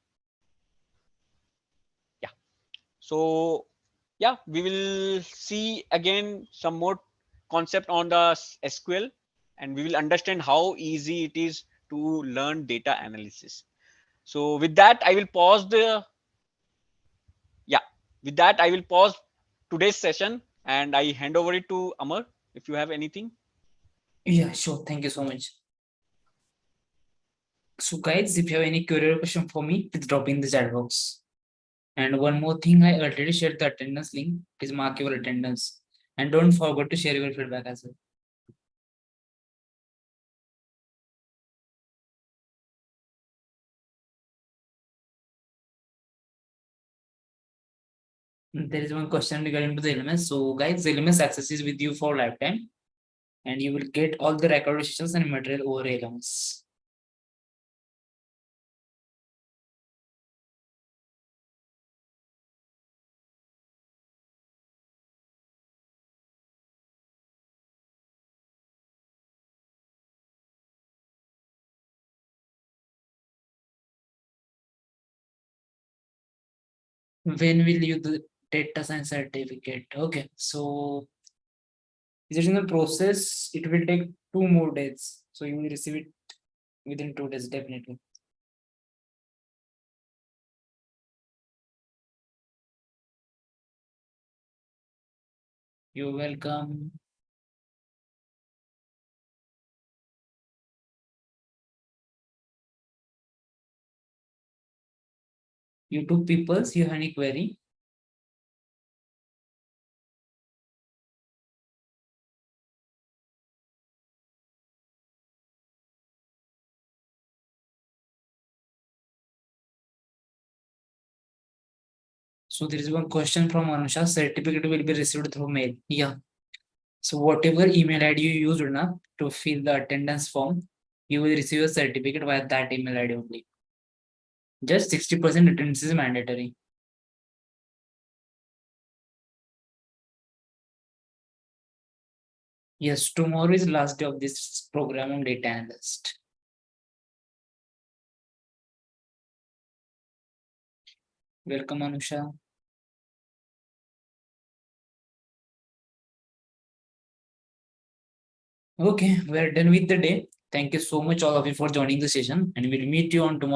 Yeah. So yeah, we will see again some more concept on the SQL, and we will understand how easy it is to learn data analysis. So with that, I will pause the yeah. With that, I will pause today's session and I hand over it to Amar if you have anything. Yeah, sure. Thank you so much. So, guys, if you have any query or question for me, please drop in the chat box. And one more thing, I already shared the attendance link. Please mark your attendance. And don't forget to share your feedback as well. There is one question regarding to the LMS. So, guys, the LMS access is with you for lifetime, and you will get all the record sessions and material over LMS. When will you do data science certificate? Okay, so is it in the process? It will take 2 more days. So you will receive it within 2 days, definitely. You're welcome. YouTube peoples, you have any query? So there is one question from Anusha. Certificate will be received through mail. Yeah. So whatever email ID you used now to fill the attendance form, you will receive a certificate via that email ID only. Just 60% attendance is mandatory. Yes, tomorrow is last day of this program on data analyst. Welcome, Anusha. Okay, we're done with the day. Thank you so much, all of you, for joining the session, and we'll meet you on tomorrow.